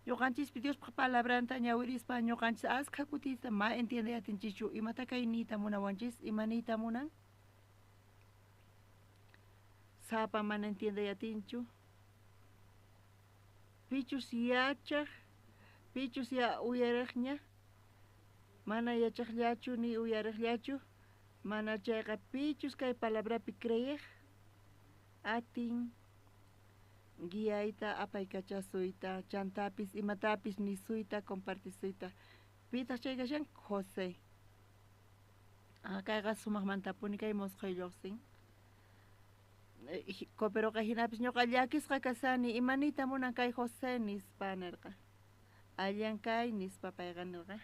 ñuqanchikpi Diospaq palabranta ñawirispa ñuqanchis askha kutiyta ma entiendeyatinchikchu imata kay niyta munawanchis ima niyta munan sapa mana entiendeyatinchu pichus yachaq pichus ya uyariqña mana yachaqllachu ni uyariqllachu mana chayqa pichus kay palabrapi creyiq atin guiayta apaykachasuyta chantapis imatapis nisuyta compartisuyta pitaq chay kashan José kayqa sumaqmantapuni kay musqhuylluksin coperoqa hinapis ñuqa llakisqa kasani imaniyta munan kay José nispa nirqa allankay nispa payqa nirqa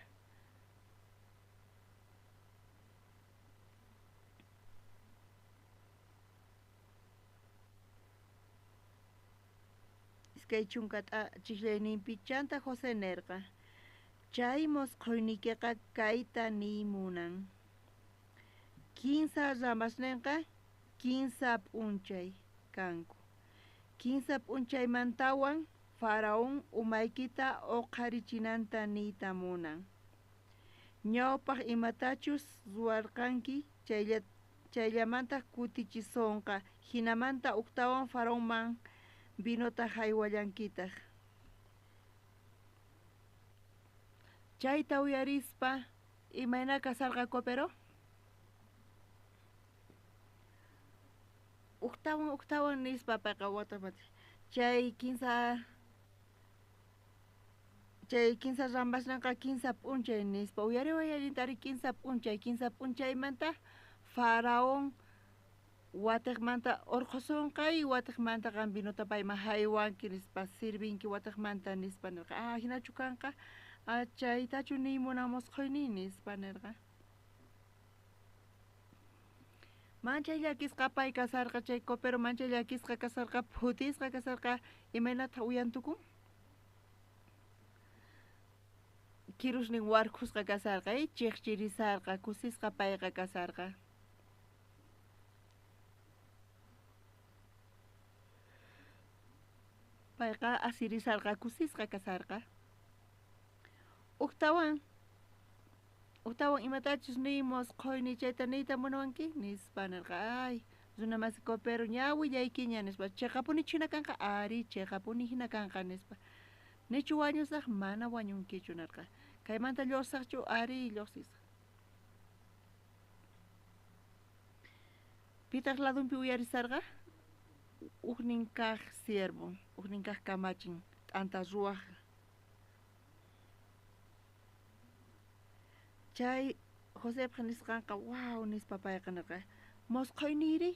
iskay chunkata chiklayninpi chanta José nirqa chay musqhuynikiqa kayta niy munan 15 ramasninqa 15 p'unchay kanku 15 p'unchaymantawan faraón umaykita uqharichinanta niyta munan ñawpaq imatachus ruwarqanki chayllamanta kutichisunqa hinamanta uqtawan faraonman binuta haywallankitaq chayta uyarispa imayna kasarqa copero Octawan nispa payqa watamati chay 15 ramasnanqa 15 p'unchay nispa uyariway allintari 15 p'unchaymanta faraón watiqmanta urqusunqay watiqmanta qan binuta payman haywanki nispa sirvinki watiqmanta nispa nirqa hinachu kanqa chaytachu niy munan musqhuyniy nispa nirqa mancha llakisqa pay kasarqa chay copero mancha llakisqa kasarqa phutisqa kasarqa imaynata uyantukun kirushnin warkusqa kasarqa chiqchirisarqa kusisqa payqa kasarqa payqa asirisarqa kusisqa kasarqa uqtawan Utawan imatachus ni mosqoy ni chayta niyta munawanki nispa nirqa ay runa masiko pero ñawi llakkiña nispa chiqapuni china kanqa ari chiqapuni hina kanqa nispa nichu wañusaq mana wañunkichu nirqa kaymanta lluqsaqchu ari lluqsisaq. Pitaq ladunpi uyarisarqa uqnin kaq siervo uqnin kaq kamachin t'anta ruwaq chay Josepqa nisqanqa wow nispa payqa nirqa mosqoy niri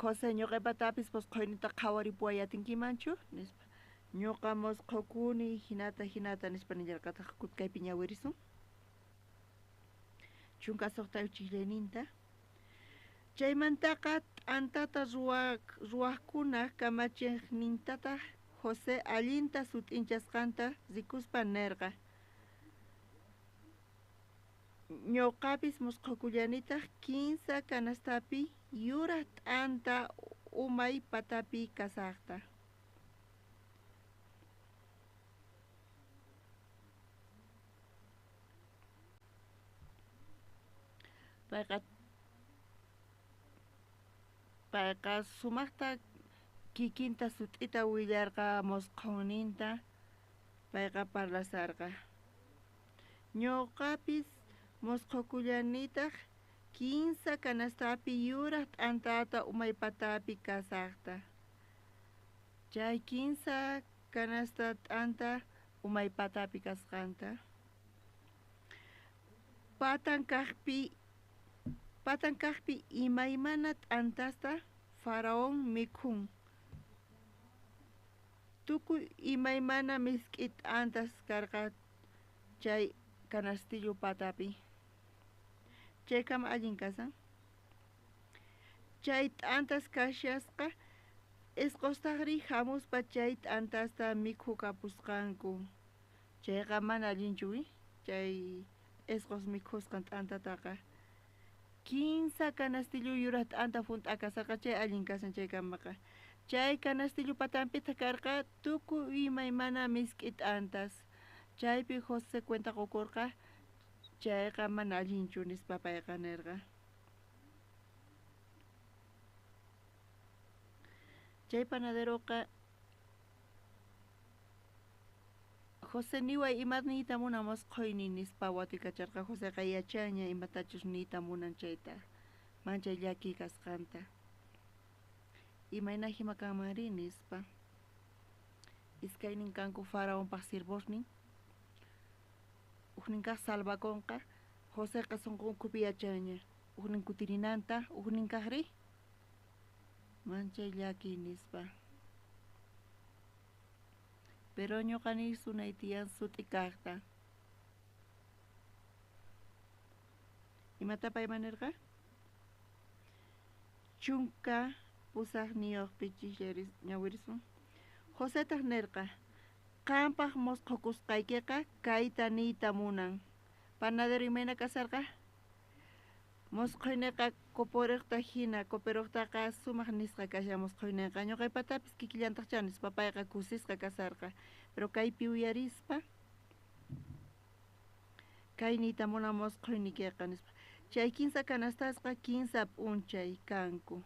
José ñuqaypatapis mosqoynita qhawaripuwayatinkimanchu nispa ñuqa mosqokuni hinata nispa nillarqataq kutkaypi ñawirisun chunka suqta uchillayninta chaymantaqa t'antata ruwaqkuna kamachiqnintataq José allinta sut'inchasqanta rikuspa nirqa ñuqapis musqukullanitaq 15 kanastapi yuraq t'anta umay patapi kasaqta payqa sumaqta kikinta sut'ita willarqa musqhuninta payqa parlasarqa ñuqapis musqukullanitaq 15 kanastapi yuraq t'antata umay patapi kasaqta chay 15 kanasta t'anta umay patapi kasqanta patan kaqpi imaymana t'antasta faraón mikhun tukuy imaymana misk'i t'antas karqa chay kanastillu patapi chaykama allin kasan chay t'antas kashasqa isqustaqri hamuspa chay t'antasta mikhu kapusqanku chayqa mana allinchuwi chay isqus mikhusqan t'antataqa 15 kanastillu yuraq t'anta funt'akasarqa chay allin kasan chaykamaqa chay kanastillu patanpita karqa tukuy imaymana misk'i t'antas chaypi José cuenta qukurqa chayqa mana allinchu nispa payqa nirqa chay panaderoqa José niway imaniyta munan musqhuyni nispa watukacharqa Joséqa yachaña imatachus niyta munan chayta manchay llaki kasqanta imayna hima kanmanri nispa iskaynin kanku faraonpaq sirvoqnin uqnin kaq salvaconqa Joséqa sunqunkupi yachaña uqnin kutirinanta uqnin kaqri manchay llaki nispa pero ñuqani sunay tiyan sut'i kaqta imata payman nirqa chunka pusaqniyuqpi ñawirisun Josétaq nirqa qampaq musqukusqaykiqa kayta niyta munan panadero imayna kasarqa musqhuyniqa kupuriqta hina kupiruqtaqa sumaq nisqa kasha musqhuyniqa ñuqaypatapis kikillantaqcha nispa payqa kusisqa kasarqa pero kaypi uyarispa kay niyta munan musqhuynikiqa nispa chay 15 kanastasqa 15 p'unchay kanku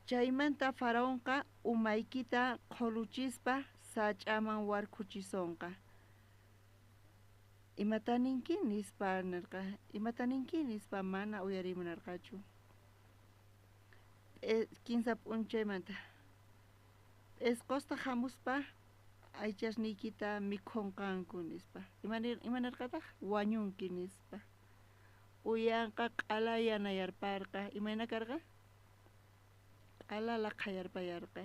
chaymanta faraonqa umaykita qhuluchispa sach'aman warkuchisunqa imataninki nispa nirqa imataninki nispa mana uyarimunarqachu 15 p'unchaymanta isqusta hamuspa aychasniykita mikhunqanku nispa imanirqataq wañunki nispa uyanqa q'ala yanayarparqa imayna karqa q'ala laqayarpayarqa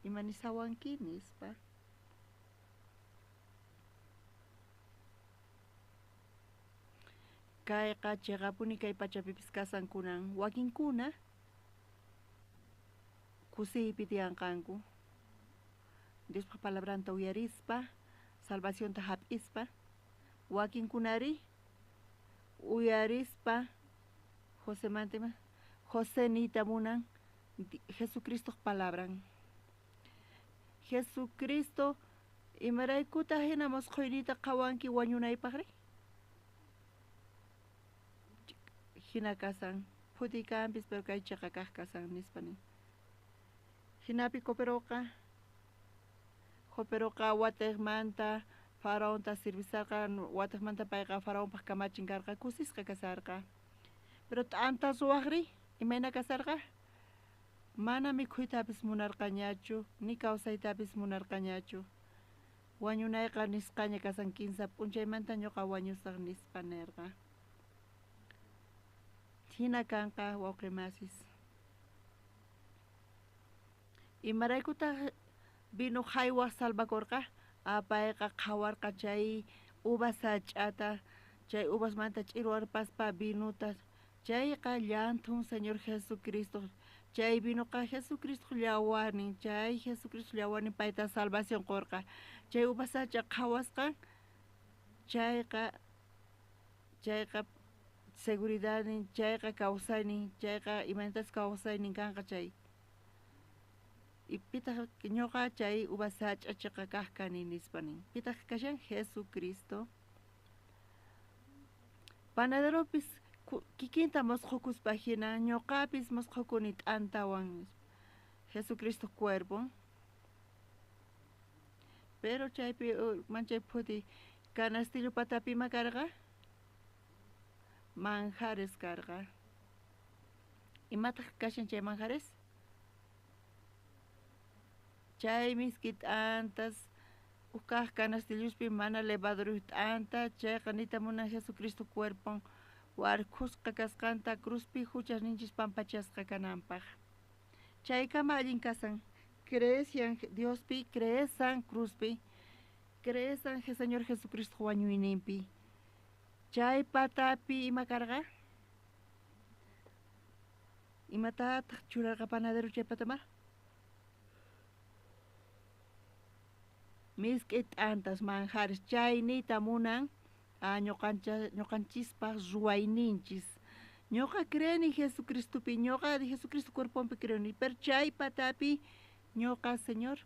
imanisawanki nispa kayqa chiqapuni kay pachapipis kasankunan wakinkuna kusiypi tiyanqanku Diospa palabranta uyarispa salvacionta hap'ispa wakin kunari uyarispa José Mantema José nita munan Jesucristo palabran Jesucristo imaraykuta hina mosqoynita qawanki wañunaypaqri hina kasan putikampis pero kaychaqa kaq kasan nispani hinapi cooperoqa watekmanta faraonta servisarqa watekmanta payqa faraonpaq kamachinkarqa kusisqa kasarqa pero t'anta suwaqri imayna kasarqa mana mikhuytapis munarqañachu ni kawsaytapis munarqañachu wañunayqa nisqaña kasan kimsa p'unchaymanta ñuqa wañusaq nispa nirqa hina kanqa wawqimasis imaraykutaq vino haywaq salvakorqa apayqa qhawarqa chay uvas sach'ata chay uvasmanta ch'irwarpaspa vinuta chayqa llantun Señor Jesucristo chay vinuqa Jesucristo llawarnin chay Jesucristo llawarnin payta salvación qorqa chay uvas sacha qhawasqa chayqa seguridadnin chayqa kawsaynin chayqa imantas kawsaynin kanqa chay y pitaq ñuqa chay uvas sach'achiqa kaq kani nispanin pitaq kashan Jesucristo panaderopis kikinta mosqhukuspa hina ñuqapis mosqhukuni t'antawan Jesucristo cuerpo pero chaypi manchay phuti canastillo patapima karqa manjares karqa imataq kashan chay manjares chay miski t'antas ukaq canastillospi mana levadura t'anta chayqa nita munan Jesucristo cuerpon warkhusqa kasqanta cruzpi huchasninchis pampachasqa kananpaq chaykama allin kasan creesian Diospi creesan cruzpi creesan Señor Jesucristo wañuyninpi chay patapi ima karqa imatataq churarqa panadero chay patama miski t'antas manjares chay nita munan ñuqanchispaq ruwayninchis ñuqa creeni Jesucristopi ñuqa de Jesucristo cuerponpi creeni pero chay patapi ñuqa Señor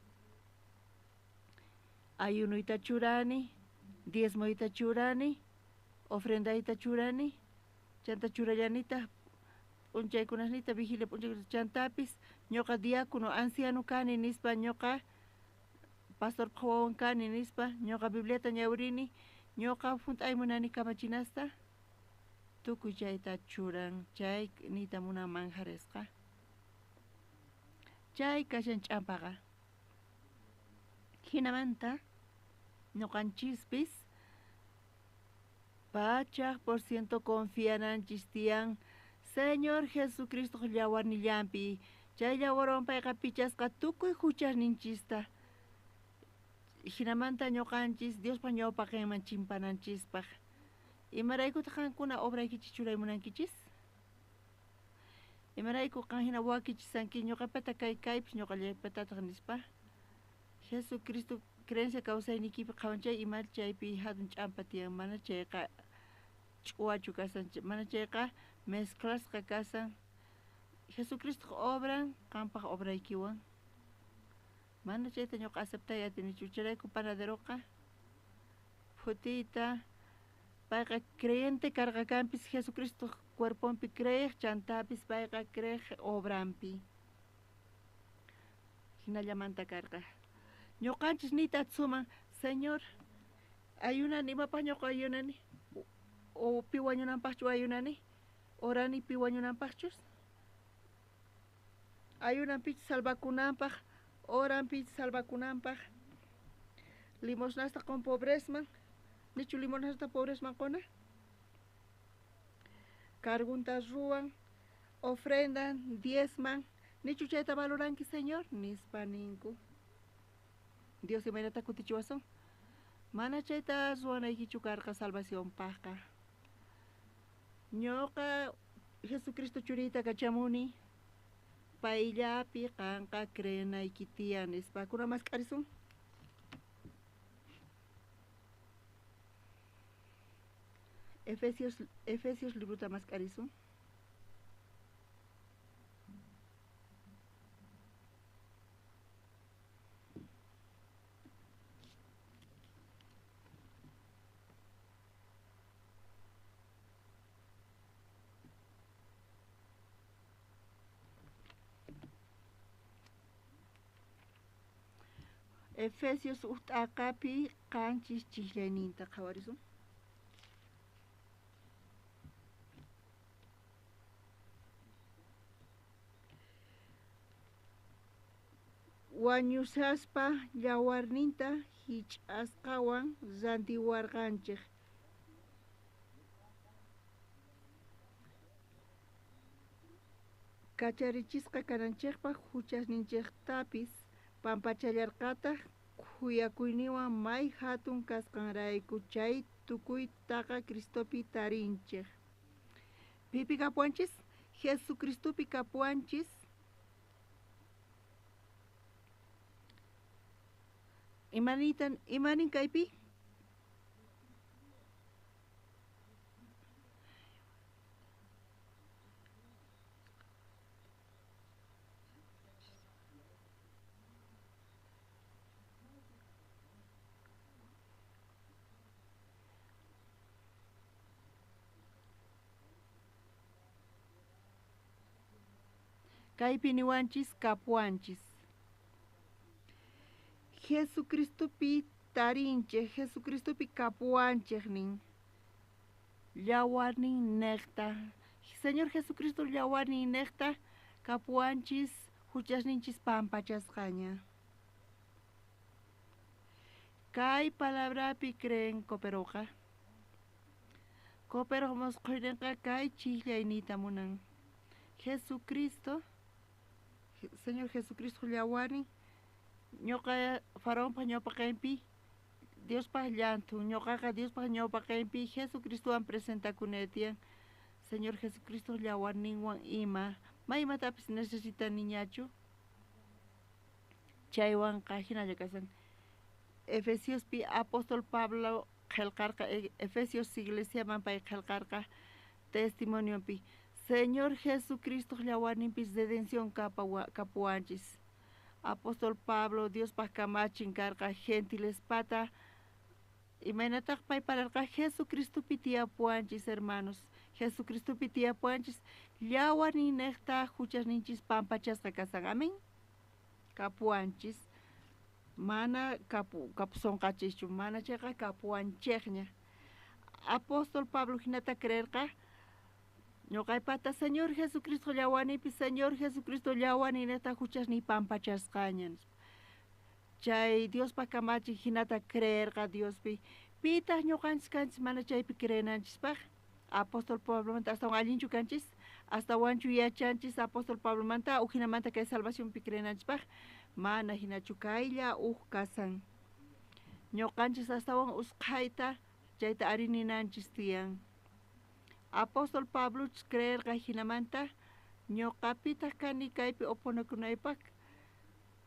ayunuyta churani diezmoyta churani ofrendayta churani chanta churallanita p'unchaykunasnita vigilia p'unchaykunasnita chantapis ñuqa diácono anciano kani nispa ñuqa pastor wawan kani nispa ñuqa bibliata ñawrini ñuqa hunt'ay munani kamachinasta tukuy chayta churan chay nita munan manjaresqa chay kashan ch'ampaqa hinamanta ñuqanchispis pachaq por ciento confiananchis tiyan Señor Jesucristo llawarnillampi chay llawarwan payqa pichasqa tukuy huchasninchista hinamanta ñuqanchis Diospa ñawpaqinman chimpananchispaq imaraykutaq qankuna obraykichis churaymunankichis imarayku qan hina wakichisanki ñuqapata kaypis ñuqallaypatataq nispa Jesucristo creencia kawsaynikipi qawanchay imal chaypi hatun ch'ampa tiyan mana chayqa ch'uwachu kasan mana chayqa mezclasqa kasan Jesucristo obran qanpaq obraykiwan mana chayta ñuqa aceptay atinichu chayraykun panaderoqa futita payqa creyente karqa kanpis Jesucristo cuerponpi creeq chantapis payqa creeq obranpi hinallamanta karqa ñuqanchis nita suman Señor ayunani imapaq ñuqa ayunani o pi wañunanpaqchu ayunani orani pi wañunanpaqchus ayunanpichis salvakunanpaq oranpichis salvakunanpaq limosnasta con pobresman nichu limosnasta pobresman quna cargunta ruwan ofrendan diezman nichu chayta valoranki Señor nispa ninku Dios imaynata kutichiwasun mana chayta ruwanaykichu karqa salvación paqqa ñuqa Jesucristo churiyta kachamuni payllapi qanqa creenayki tiyan nispa kunamas k'arisun Efesios libruta mascarizo. Efesios utaqapi qanchis chiqllayninta qhawarisun. Wañusaspa llawarninta hich'asqawan rantiwarqanchik. Kacharichisqa kananchikpaq huchasninchiktapis pampachallarqataq khuyakuyniwan may hatun kasqanrayku chay tukuytaqa Cristopi tarinchik. Pipi kapuanchis? Jesucristopi kapuanchis. Imanin kaypi? Kaypi niwanchis kapuanchis. Jesucristopi tarinchik, Jesucristopi kapuanchik nin. Llawarnin nekta. Señor Jesucristo llawarnin nekta kapuanchis huchasninchis pampachasqaña. Kay palabrapi creen cooperoqa. Coopero mosqoyrinqa kay chiqllaynita munan. Jesucristo, Señor Jesucristo llawarnin ñoqa faraonpa ñawpaqanpi Diospaq llantu, ñoqaqa Diospaq ñawpaqanpi Jesucristowan presentakunaytiyan. Señor Jesucristo llawarninwan ima maymatapis necesitaniñachu. Chaywanqa hinalla kasan. Efesiospi apóstol Pablo qillqarqa, Efesios iglesiaman pay qillqarqa testimoniopi. Señor Jesucristo llawarninpis redención kapuanchis. Apóstol Pablo Diospaq kamachin karqa gentilespata imaynataq pay pararqa Jesucristopi tiyapuanchis hermanos. Jesucristopi tiyapuanchis llawarnin nekta huchasninchis pampachasqa kasan. Amén. Kapuanchis. Mana kapusonqachischu, mana chayqa kapuanchikña. Apóstol Pablo hinata creerqa ñoqaypata Señor Jesucristo llawarnipi, Señor Jesucristo llawarnin nekta huchasni pampachasqaña. Chay Diospa kamachiq hinata creerqa Diospi. Pitaq ñuqanchis kanchis mana chaypi creenanchispaq. Apóstol Pablo manta hasta allinchu kanchis, hasta wanchu yachanchis Apóstol Pablo manta hinamanta kay salvacionpi creenanchispaq. Mana hinachu kaylla kasan. Ñuqanchis astawan usqhayta chayta arininanchis tiyan. Apóstol Pablo creerqa hinamanta ñuqapitaq kani kaypi oponakunaypaq.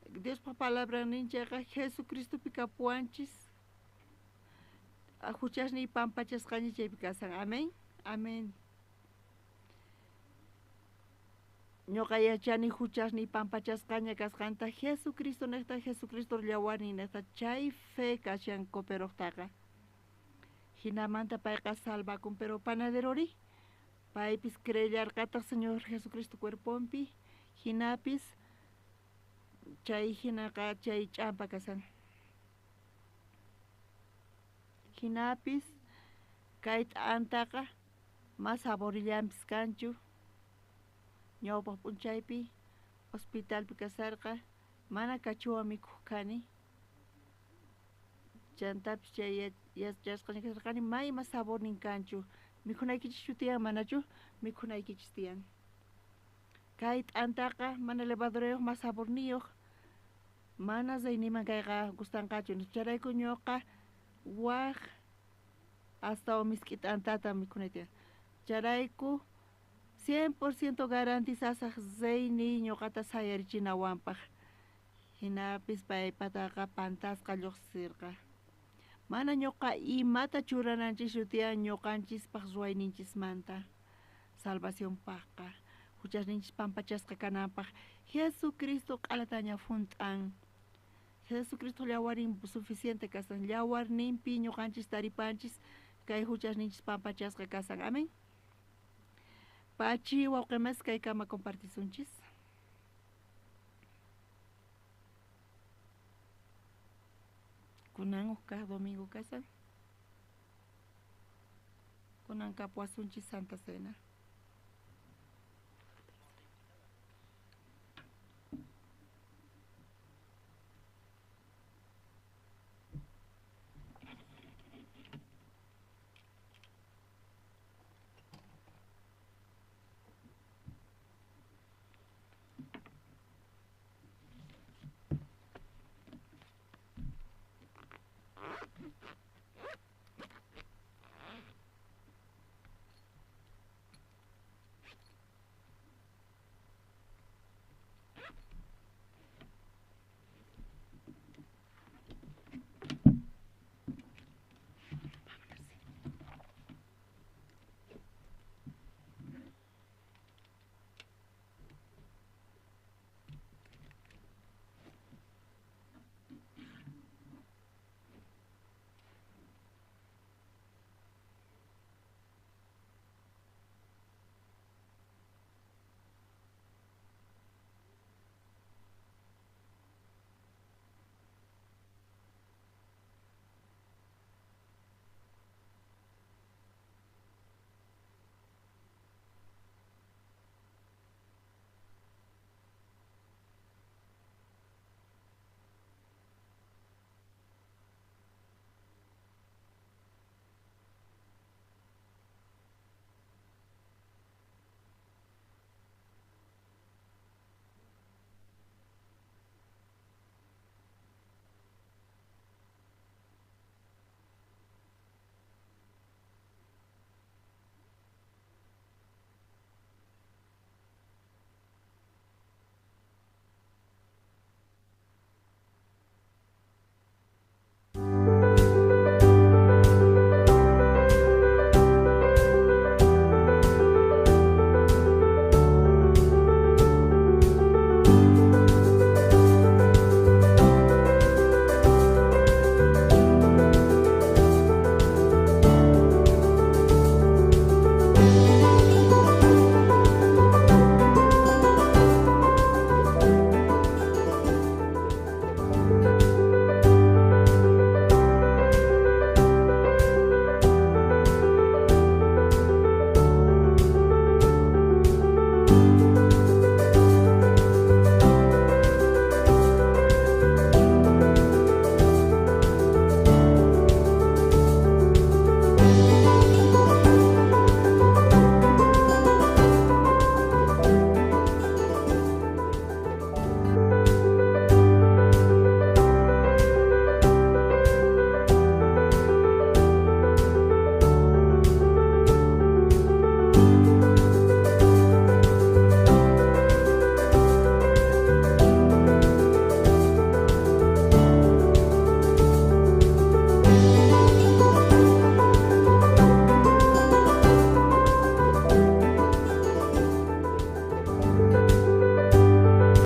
Diospa palabra ninchayqa Jesucristopi kapuanchis huchasni pampachasqaña chaypi kasan. Amén. Amén. Ñuqa yachani huchasni pampachasqaña kasqanta Jesucristo nekta Jesucristo llawarnin nekta chay fe kashan cooperoqtaqa. Hinamanta payqa salvakun pero panaderori paypis creellarqataq Señor Jesucristo cuerponpi hinapis chay hinaqa chay ch'ampa kasan. Hinapis kay t'antaqa mas saborillanpis kanchu. Ñawpaq p'unchaypi hospitalpi kasarqa mana kachuwa mikuq kani. Chantapis chay yachasqaña kasarqani mayma sabornin kanchu. Mikhunaykichis tiyan manachu? Mikhunaykichis tiyan. Kay t'antaqa mana levadurayuq mas saborniyuq. Mana zayniman kayqa gustanqachu. Charayku ñuqa waq hasta misk'i t'antata mikhunaytiyan. Charayku 100% garantizasaq zayni ñuqata sayarichinawanpaq. Hinapis paypataqa pantasqa lluqsirqa. Mana ñoqa imata churananchis shutiyan ñoqanchispaq ruwayninchismanta salvacionpaqqa huchasninchis pampachasqa kananpaq Jesucristo q'alataña hunt'an. Jesucristo llawarin suficiente kasan llawarninpi ñoqanchis taripanchis kay huchasninchis pampachasqa kasan. Amén. Pachi wawqimas kaykama compartisunchis. Kunan uqqa domingo kasan. Kunan kapuasunchis Santa Cena.